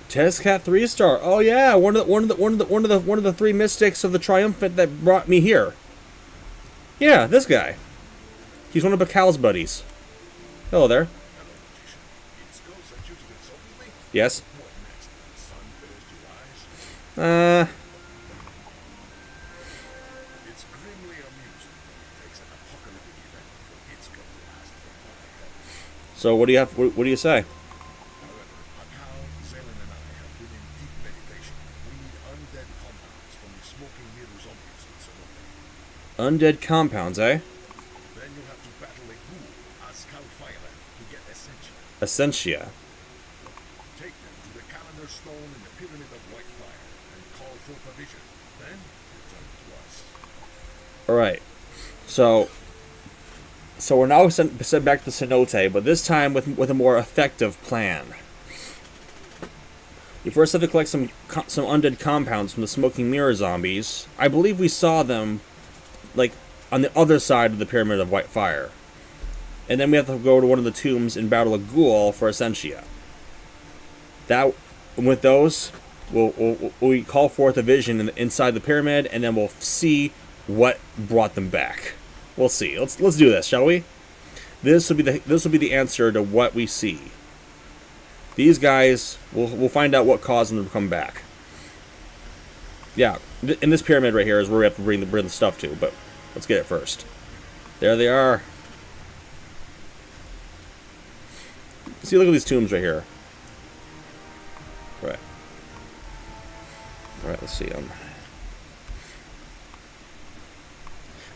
Tezcat 3-star. Oh yeah, one of the three mystics of the Triumphant that brought me here. Yeah, this guy. He's one of Bakal's buddies. Hello there. Hello, magician. It's Go sent you to consult with me? Yes. What next? The sun fails to rise? It's grimly amusing when it takes an apocalyptic event for its go to ask for my help. So what do you have? What do you say? However, Akal, Zalen, and I have been in deep meditation. We need undead compounds from the smoking mirror zombies in Sonoma. Undead compounds, eh? Then you have to battle a ghoul, Azkal Fireland, to get Essentia. Essentia. Take them to the calendar stone in the Pyramid of White Fire and call for provision. Then return to us. Alright. So we're now sent back to Cenote, but this time with a more effective plan. You first have to collect some undead compounds from the smoking mirror zombies. I believe we saw them, like, on the other side of the Pyramid of White Fire. And then we have to go to one of the tombs and battle a ghoul for Essentia. With those, we call forth a vision inside the pyramid, and then we'll see what brought them back. We'll see. Let's do this, shall we? This will be the answer to what we see. These guys, we'll find out what caused them to come back. Yeah, in this pyramid right here is where we have to bring the stuff to, but let's get it first. There they are. See, look at these tombs right here. Right. Alright, let's see.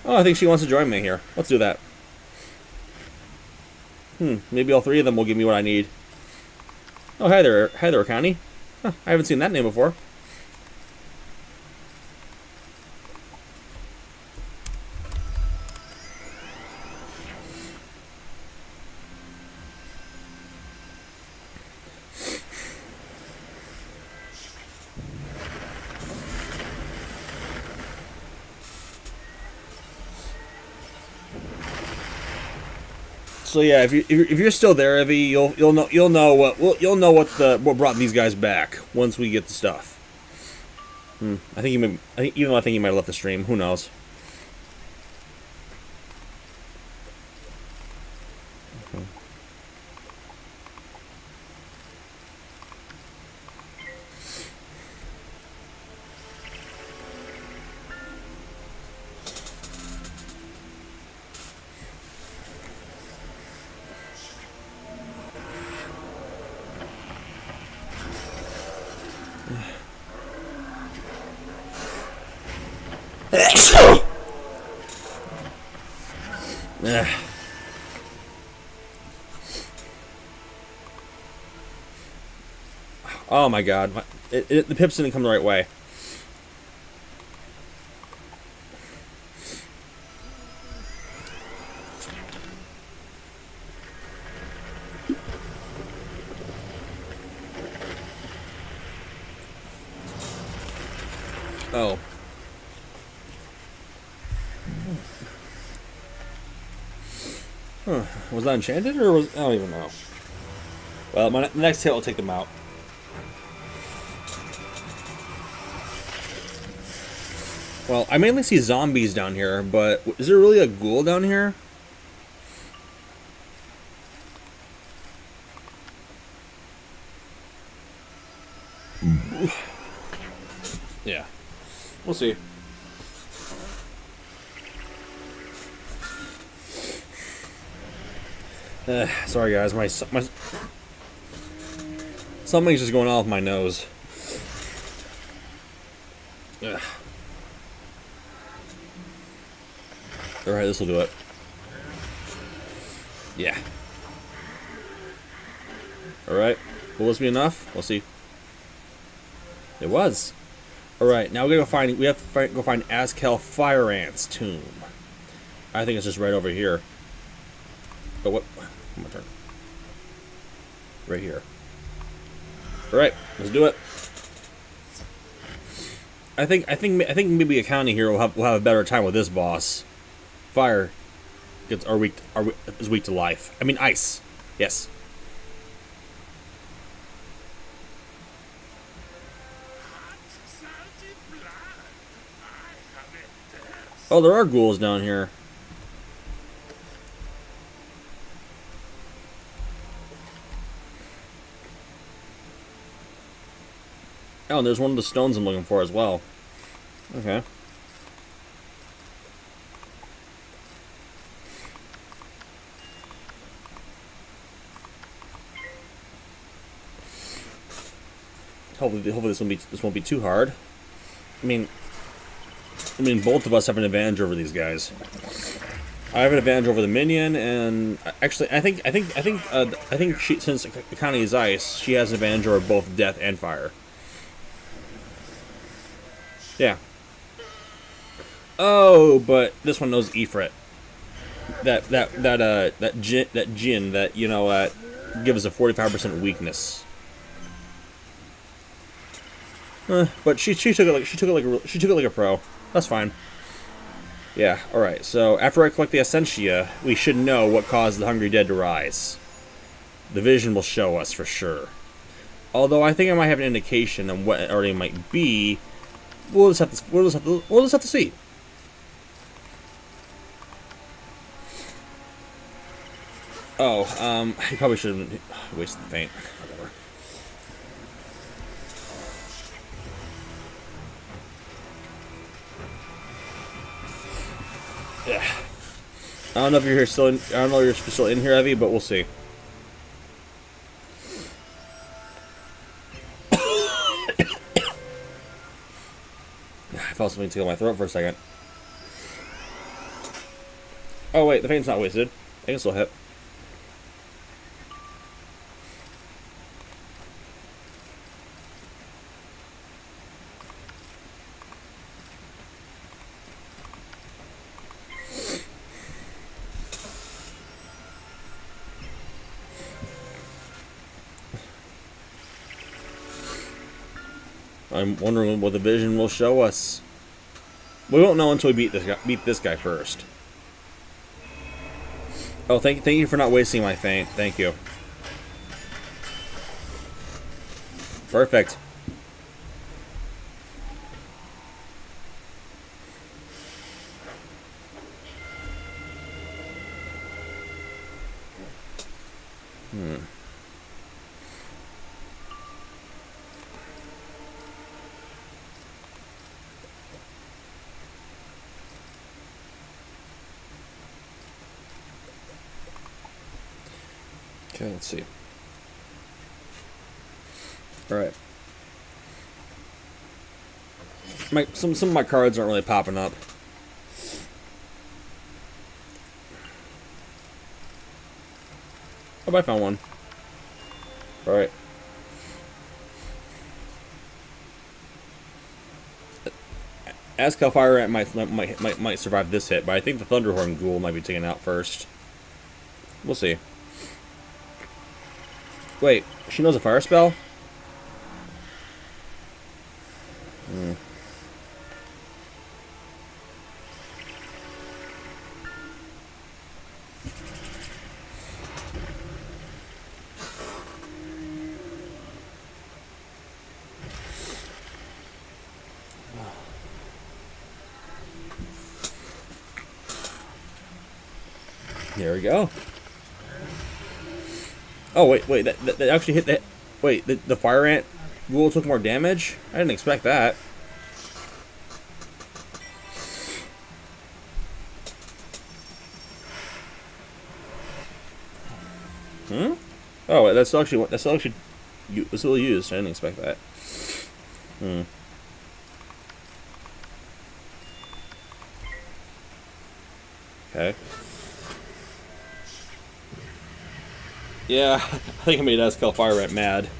Oh, I think she wants to join me here. Let's do that. Maybe all three of them will give me what I need. Oh, hi there, Connie. Huh, I haven't seen that name before. So yeah, if you're still there, Evie, you'll know what brought these guys back once we get the stuff. I think you might have left the stream. Who knows? Oh my god, the pips didn't come the right way. Oh. Huh. Was that enchanted, or was... I don't even know. Well, my next hit will take them out. Well, I mainly see zombies down here, but is there really a ghoul down here? Yeah. We'll see. Sorry guys, my something's just going on with my nose. Ugh. Alright, this will do it. Yeah. Alright. Will this be enough? We'll see. It was. Alright, now we have to go find Azkel Fire Ant's tomb. I think it's just right over here. But what? My turn. Right here. Alright, let's do it. I think maybe a county here will have a better time with this boss. Fire is weak to life. I mean ice. Yes. Oh, there are ghouls down here. Oh, and there's one of the stones I'm looking for as well. Okay. Hopefully this won't be too hard. I mean, both of us have an advantage over these guys. I have an advantage over the minion, and actually, I think she, since Connie is ice, she has an advantage over both death and fire. Yeah. Oh, but this one knows Ifrit. That Jinn that gives a 45% weakness. But she took it like a pro. That's fine. Yeah. All right. So after I collect the Essentia, we should know what caused the Hungry Dead to rise. The vision will show us for sure. Although I think I might have an indication on what it already might be. We'll just have to see. Oh, I probably shouldn't have wasted the paint. Whatever. Yeah. I don't know if you're here still. I don't know if you're still in here, Evie, but we'll see. felt something tickle my throat for a second. Oh wait, the faint's not wasted. I can still hit. I'm wondering what the vision will show us. We won't know until we beat this guy first. Oh, thank you for not wasting my feint. Thank you. Perfect. Okay, let's see. Alright. Some of my cards aren't really popping up. Oh, I found one. Alright. Azcal Fire Ant might survive this hit, but I think the Thunderhorn Ghoul might be taken out first. We'll see. Wait, she knows a fire spell? There we go. Oh, wait, that actually hit that. Wait, the fire ant ghoul took more damage? I didn't expect that. Oh, that's still used. I didn't expect that. Okay. Yeah, I think I made Azcal Fire Ant mad.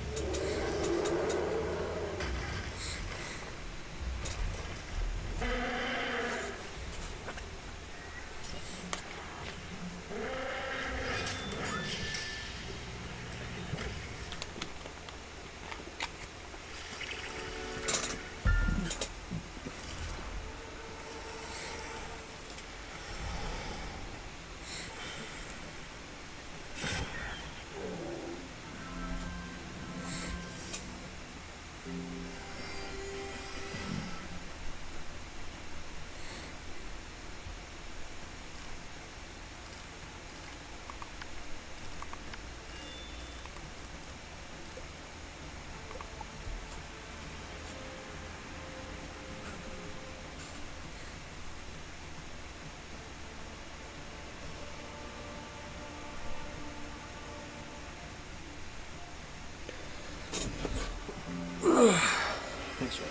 Thanks, Rick.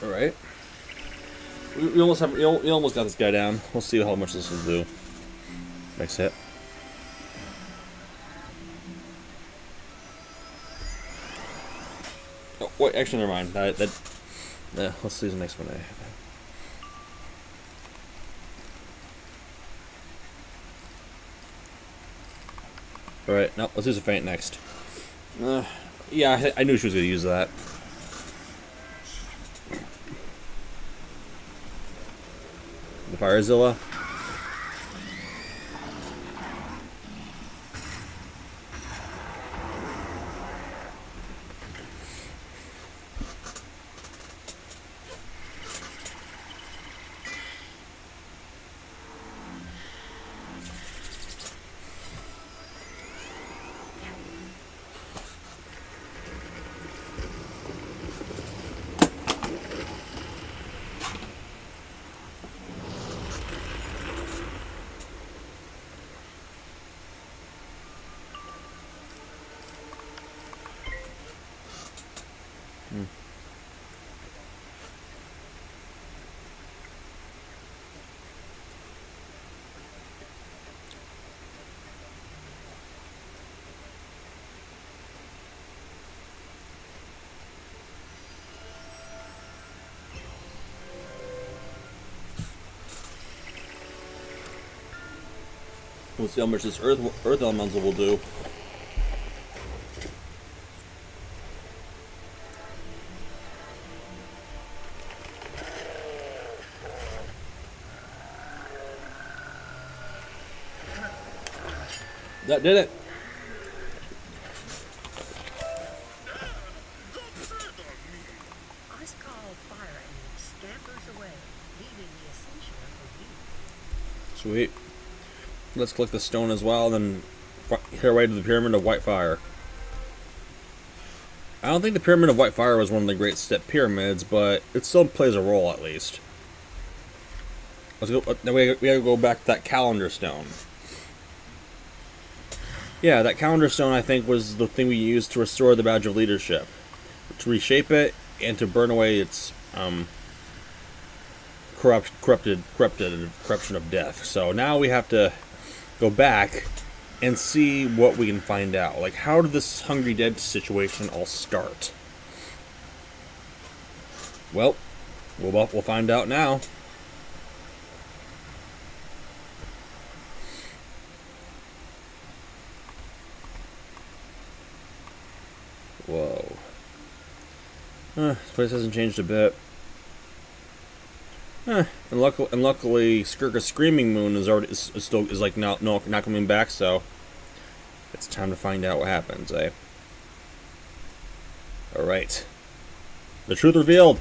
All right. We almost got this guy down. We'll see how much this will do. Next hit. Oh, wait, actually, never mind. Let's see the next one. Alright, no, let's use a feint next. Yeah, I knew she was going to use that. The Firezilla. We'll see how much this earth elemental will do. That did it. Us call fire and scampers away, leaving the essential for you. Sweet. Let's collect the stone as well, then hit our way to the Pyramid of White Fire. I don't think the Pyramid of White Fire was one of the great step pyramids, but it still plays a role at least. Let's go. Now we gotta go back to that calendar stone. Yeah, that calendar stone I think was the thing we used to restore the badge of leadership, to reshape it and to burn away its corruption of death. So now we have to go back and see what we can find out. Like, how did this Hungry Dead situation all start? Well, we'll find out now. Whoa. This place hasn't changed a bit. And luckily, Skirka's Screaming Moon is like not coming back. So it's time to find out what happens, eh? All right. The truth revealed.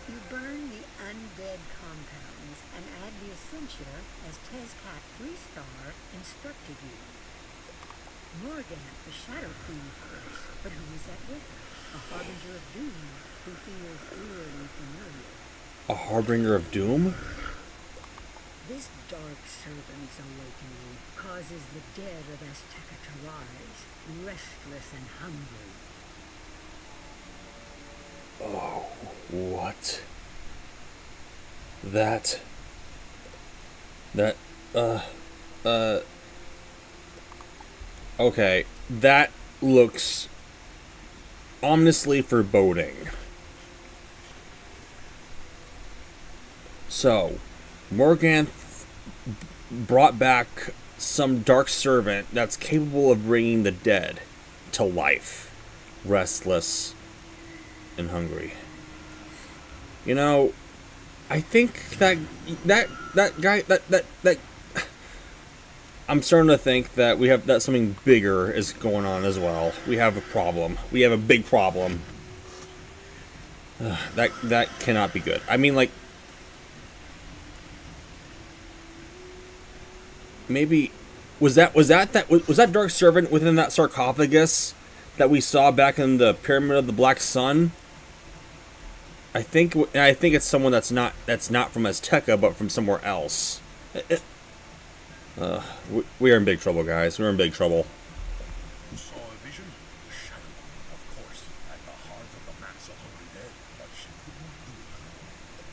You burn the undead compounds and add the essentia as Tezcat 3-star instructed you. Morgan, the Shadow Queen, of course, but who is that with her? A harbinger of doom who feels eerily familiar. A harbinger of doom? This dark servant's awakening causes the dead of Azteca to rise, restless and hungry. Oh, what? That, okay, that looks ominously foreboding. So, Morganth brought back some dark servant that's capable of bringing the dead to life, restless and hungry. You know, I think that guy I'm starting to think that something bigger is going on as well. We have a problem. We have a big problem. That cannot be good. I mean, like, maybe was that dark servant within that sarcophagus that we saw back in the Pyramid of the Black Sun? I think it's someone that's not from Azteca, but from somewhere else. We are in big trouble, guys. We're in big trouble. You saw a vision? The Shadow Queen, of course, at the heart of the mass of Hungry Dead, but she could not do it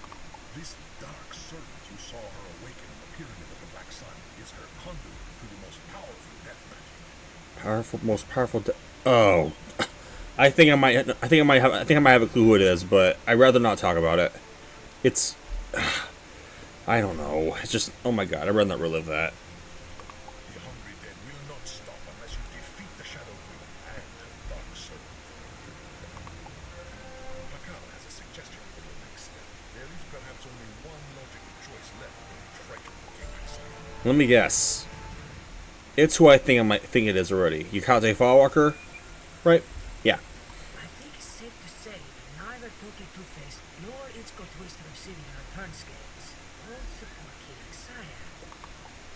alone. This dark servant you saw her awaken in the Pyramid of the Black Sun is her conduit to the most powerful death magic. Most powerful. Oh, I think I might have a clue who it is, but I'd rather not talk about it. It's, I don't know. It's just, oh my god, I'd rather not relive that. The Hungry Dead will not stop unless you defeat the Shadow Queen and her dark servant. Pakal has a suggestion for your next step. There is perhaps only one logical choice left when Treacher became exiled. Let me guess. It's who I think it is already. Yukate Fallwalker, right? Yeah. I think it's safe to say that neither Toki Two-Face nor Ichiko Twisted Obsidian are turn scales. All support King Saya.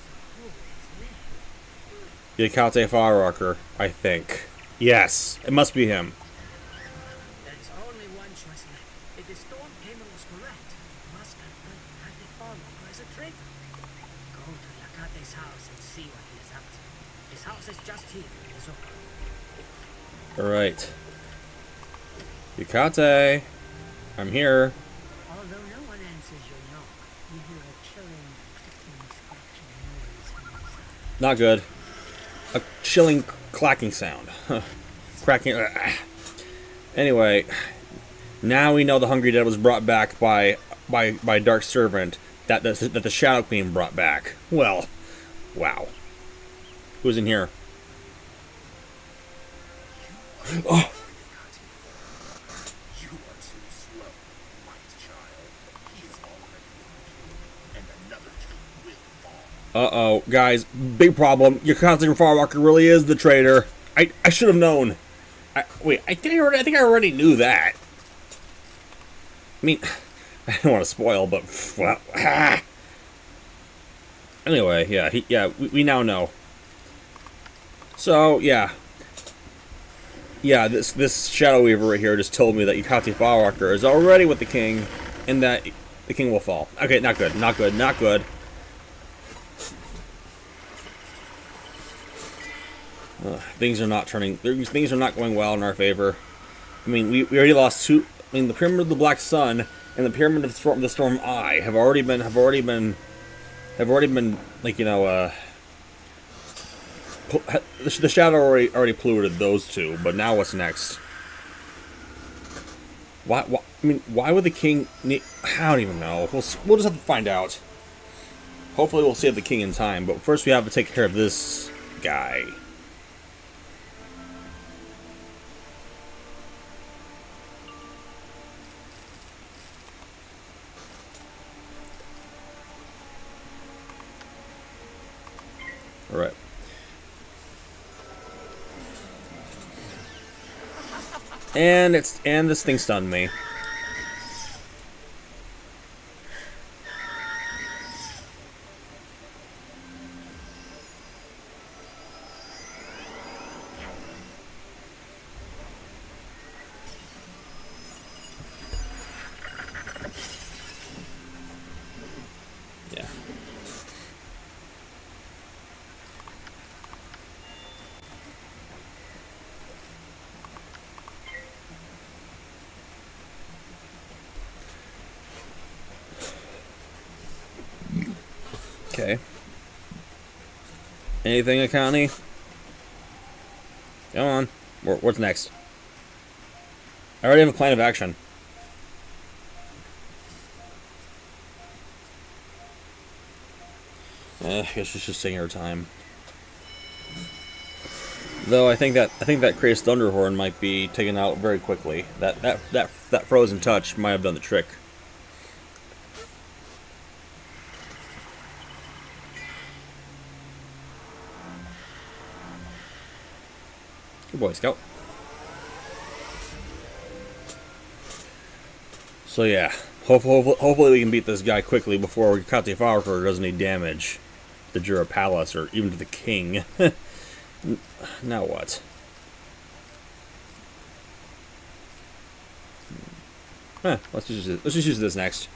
So who is left? Yukate Fallwalker, I think. Yes, it must be him. There is only one choice left. If the storm gamer was correct, you must confront Yukate Fallwalker as a traitor. Go to Yakate's house and see what he is up to. His house is just here in the zone. Alright. Yukate, I'm here. Although no one answers your knock, you hear a chilling, clicking, scratching noise from inside. Not good. A chilling clacking sound. Cracking. Anyway, now we know the Hungry Dead was brought back by Dark Servant that the Shadow Queen brought back. Well, wow. Who's in here? Oh! You are too slow, white child. He is already one king, and another king will fall. Uh-oh, guys, big problem. Your constant Farwalker really is the traitor. I should have known. Wait, I think I already knew that. I mean, I don't want to spoil, but well, anyway, yeah, we now know. So yeah, this Shadow Weaver right here just told me that Yukati Farwalker is already with the king, and that the king will fall. Okay, not good, not good, not good. Things are not turning. Things are not going well in our favor. I mean, we already lost two. I mean, the Pyramid of the Black Sun and the Pyramid of the Storm Eye have already been like, you know, the Shadow already polluted those two. But now what's next? Why? I mean, why would the king need? I don't even know. We'll just have to find out. Hopefully, we'll save the king in time. But first, we have to take care of this guy. All right. And this thing stunned me. Yeah. Okay. Anything, Akane? Come on. What's next? I already have a plan of action. I guess she's just taking her time. Though I think that Kratos Thunderhorn might be taken out very quickly. That frozen touch might have done the trick. Good boy, Scout. So yeah, hopefully we can beat this guy quickly before Yukati Farwalker does any damage to Jura Palace or even to the king. Now what? Let's just use this next.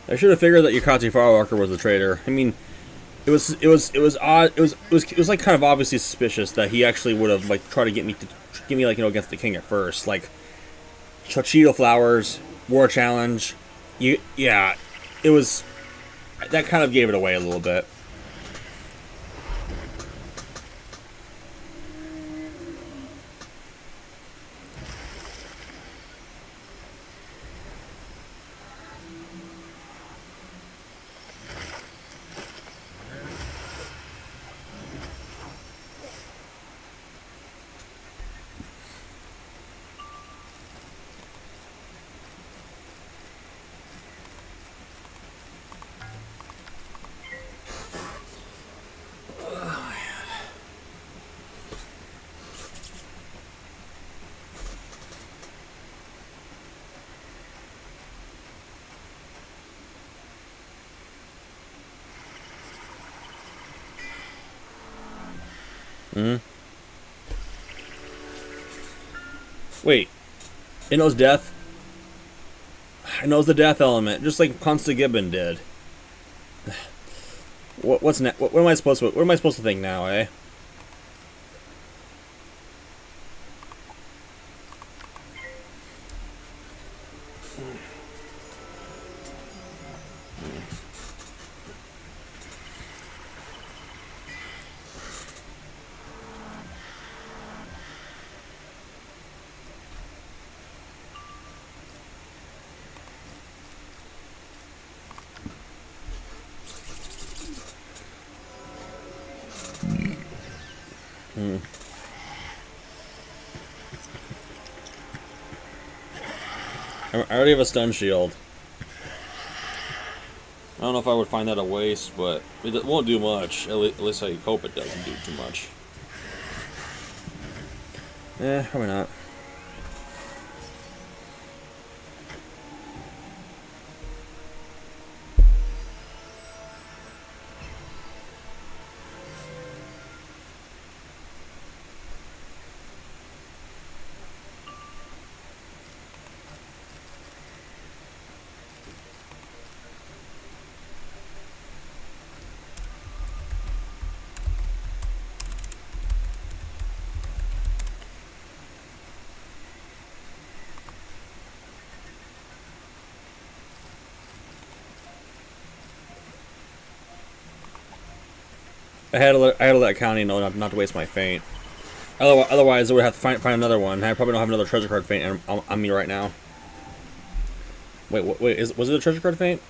I should have figured that Yukati Farwalker was the traitor. I mean, it was odd. It was like kind of obviously suspicious that he actually would have like tried to get me like, you know, against the king at first. Like Cheeto Flowers, War Challenge. Yeah, it was, that kind of gave it away a little bit. Wait, it knows death? It knows the death element, just like Consta Gibbon did. What's next? What am I supposed to think now, eh? I already have a stun shield. I don't know if I would find that a waste, but it won't do much. At least I hope it doesn't do too much. Probably not. I had to let County know not to waste my feint. Otherwise, I would have to find another one. I probably don't have another treasure card feint on me right now. Wait, was it a treasure card feint?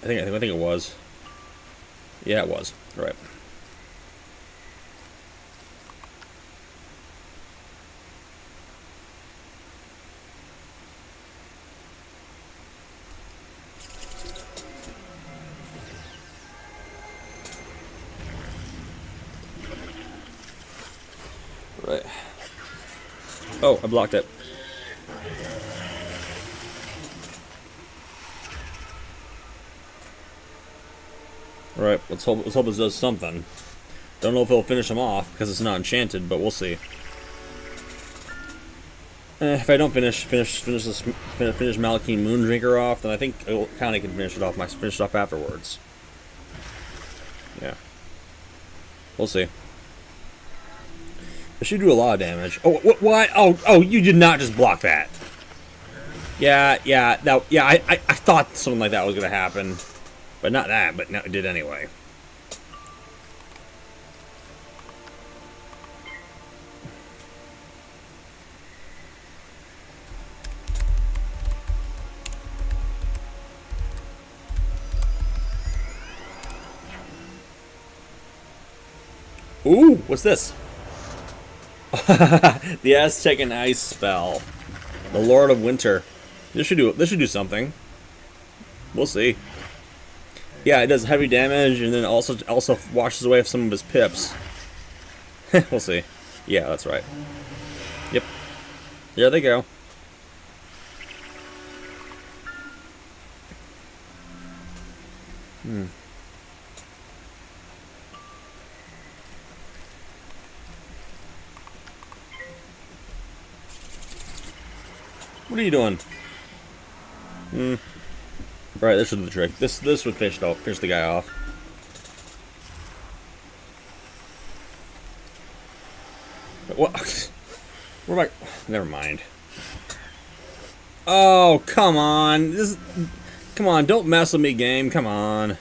I think it was. Yeah, it was. Right. Right. Oh, I blocked it. Right. Let's hope this does something. Don't know if it'll finish him off because it's not enchanted, but we'll see. If I don't finish Malakine Moondrinker off, then I think County can finish it off afterwards. Yeah. We'll see. It should do a lot of damage. Oh, what? Oh, you did not just block that. Yeah, I thought something like that was gonna happen, but not that. But no, it did anyway. Ooh, what's this? The Aztec and Ice spell. The Lord of Winter. This should do something. We'll see. Yeah, it does heavy damage and then also washes away some of his pips. We'll see. Yeah, that's right. Yep. There they go. What are you doing? Right, this should do the trick. This would finish the guy off. What? We're back. Never mind. Oh, come on. Come on, don't mess with me, game. Come on.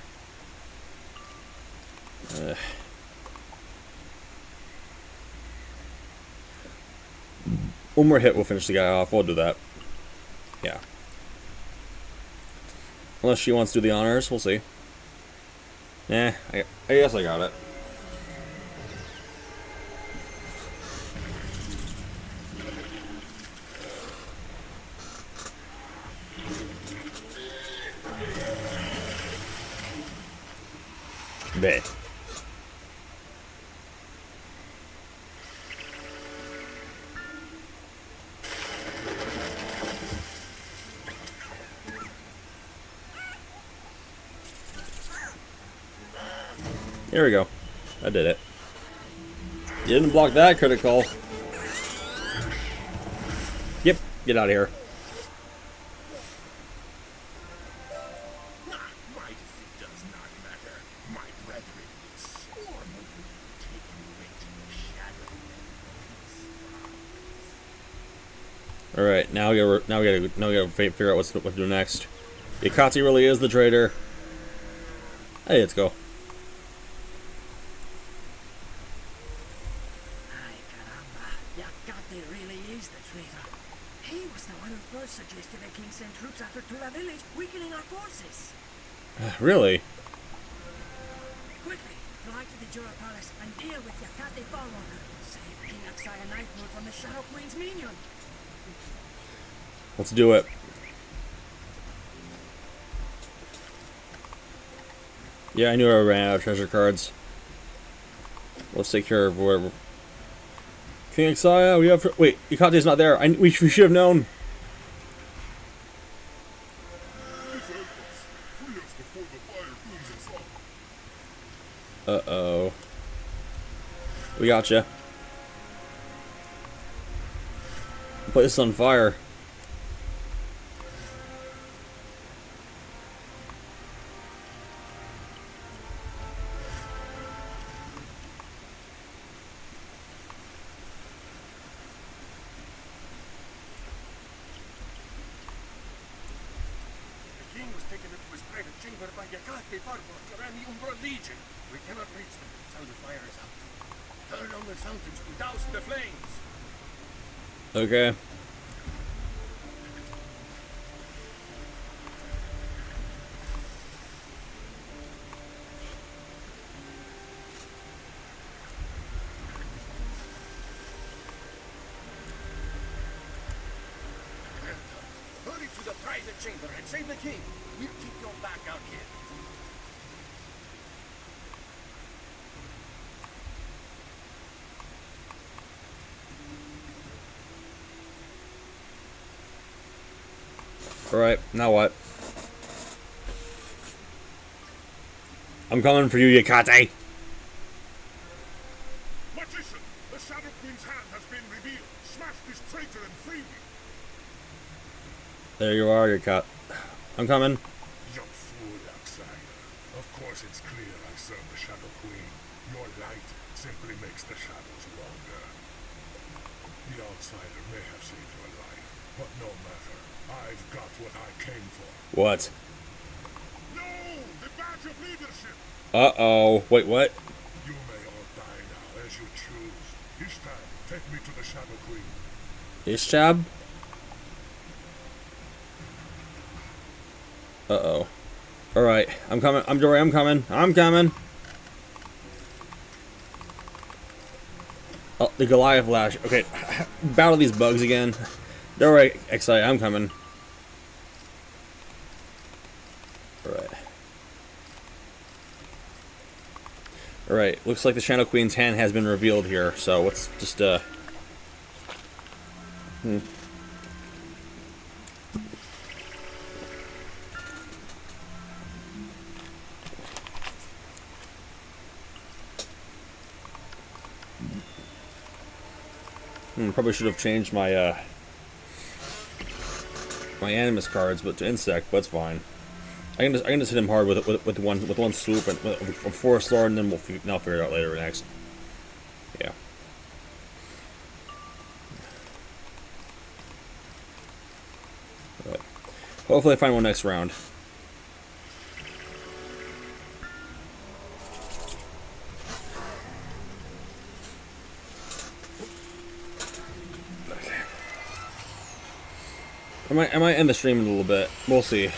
One more hit will finish the guy off. We'll do that. Yeah. Unless she wants to do the honors, we'll see. I guess I got it. Bet. Here we go. I did it. You didn't block that critical. Yep. Get out of here. My defeat does not matter. My brethren will swarm over you, taking weight in the shadow. All right, now we gotta figure out what to do next. Ikati really is the traitor. Hey, let's go. Suggested the king send troops after Tula village, weakening our forces. Really? Quickly, fly to the Jura Palace and deal with Yakate Fallwater. Exile knife wood from the Shadow Queen's minion. Let's do it. Yeah, I knew I ran out of treasure cards. Let's take care of whatever. King Exile, we have. Wait, Ikate's not there. We should have known. Uh-oh. We gotcha. Put this on fire. The king was taken into his private chamber by Yakate, Farborg, and the Umbra Legion. We cannot reach them until the fire is out. Turn on the fountains to douse the flames. Okay. Hurry to the private chamber and save the king. We'll keep your back out here. Alright, now what? I'm coming for you, Yakate! Magician, the Shadow Queen's hand has been revealed. Smash this traitor and free me. There you are, Yakate. I'm coming. Young fool, outsider. Of course it's clear I serve the Shadow Queen. Your light simply makes the shadows longer. The outsider may have saved your life, but no matter. I've got what I came for. What? No! The badge of leadership! Uh-oh. Wait, what? You may all die now as you choose. Ishtar, take me to the Shadow Queen. Ishtab? Uh-oh. Alright, I'm coming. I'm Dory, I'm coming. I'm coming. Oh, the Goliath Lash. Okay, battle these bugs again. Dory, excited. I'm coming. Alright. Alright, looks like the Shadow Queen's hand has been revealed here, so let's just, probably should have changed my, my Animus cards, but to Insect, but it's fine. I can just hit him hard with one swoop and with Forest Lord, and then I'll figure it out later next. Yeah. Right. Hopefully I find one next round. I might end the stream in a little bit. We'll see.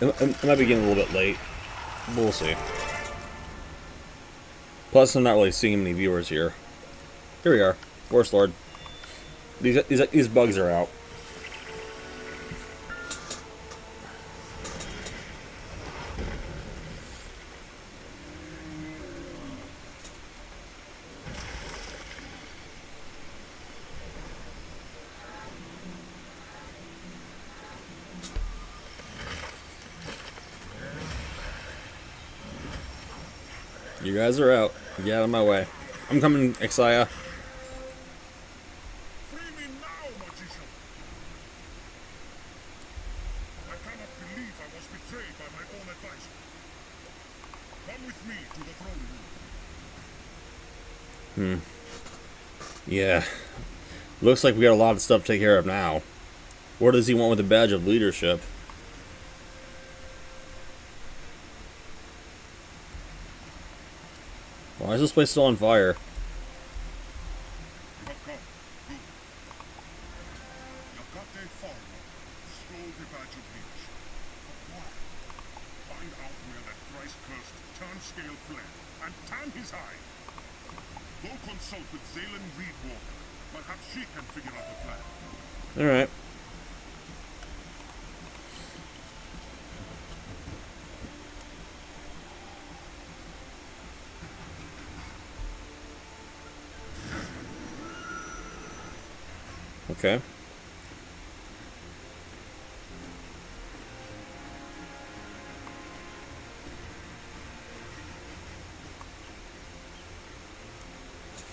It might be getting a little bit late. We'll see. Plus, I'm not really seeing many viewers here. Here we are. Forest Lord. These bugs are out. You guys are out. Get out of my way. I'm coming, Exia. Free me now, magician! I cannot believe I was betrayed by my own advisor. Come with me to the throne room. Yeah. Looks like we got a lot of stuff to take care of now. What does he want with the badge of leadership? Why is this place still on fire? You have come. Good. Yakate Farmer stole the badge of leadership. But why? Find out where that thrice-cursed turn-scale fled, and tan his hide. Go consult with Zaylen Reedwater. Perhaps she can figure out the plan. All right. Okay.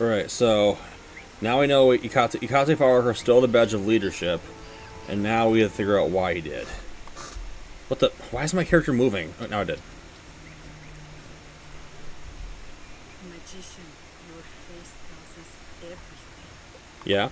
Alright, so now we know Ikate followers are still the badge of leadership, and now we have to figure out why he did. What the? Why is my character moving? Oh, now I did. Magician, your face tells us everything. Yeah?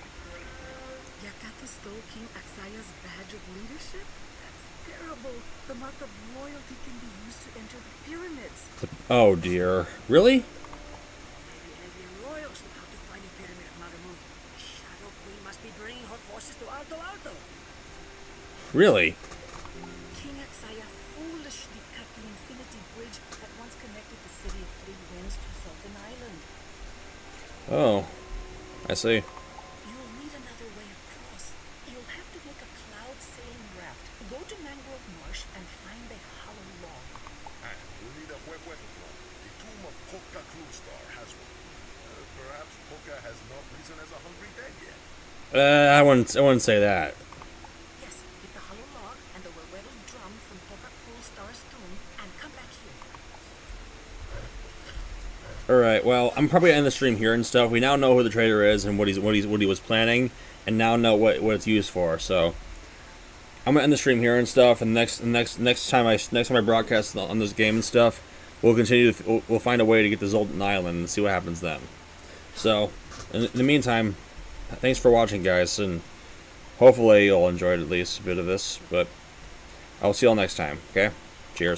Yakata stole King Aksaya's badge of leadership? That's terrible. The mark of royalty can be used to enter the pyramids. Oh dear. Really? Maybe Alien royals know how to find a pyramid at Mother Moon. Shadow Queen must be bringing her forces to Alto Alto. Really? King Aksaya foolishly cut the infinity bridge that once connected the city of Three Winds to Sultan Island. Oh. I see. You'll need another way across. You'll have to make a cloud sailing raft. Go to Mangrove Marsh and find the hollow log. And you need a Huehuetotron. The tomb of Poca Crewstar has one. Perhaps Poca has not risen as a hungry dead yet. I wouldn't say that. Yes, get the hollow log and the Wewedo drum from Poca Crewstar's tomb and come back here. Alright, well, I'm probably gonna end the stream here and stuff. We now know who the traitor is and what he was planning, and now know what it's used for. So I'm gonna end the stream here and stuff. And next time I broadcast on this game and stuff, we'll continue. We'll find a way to get to Zoltan Island and see what happens then. So in the meantime, thanks for watching, guys, and hopefully you'll enjoy at least a bit of this. But I'll see you all next time. Okay, cheers.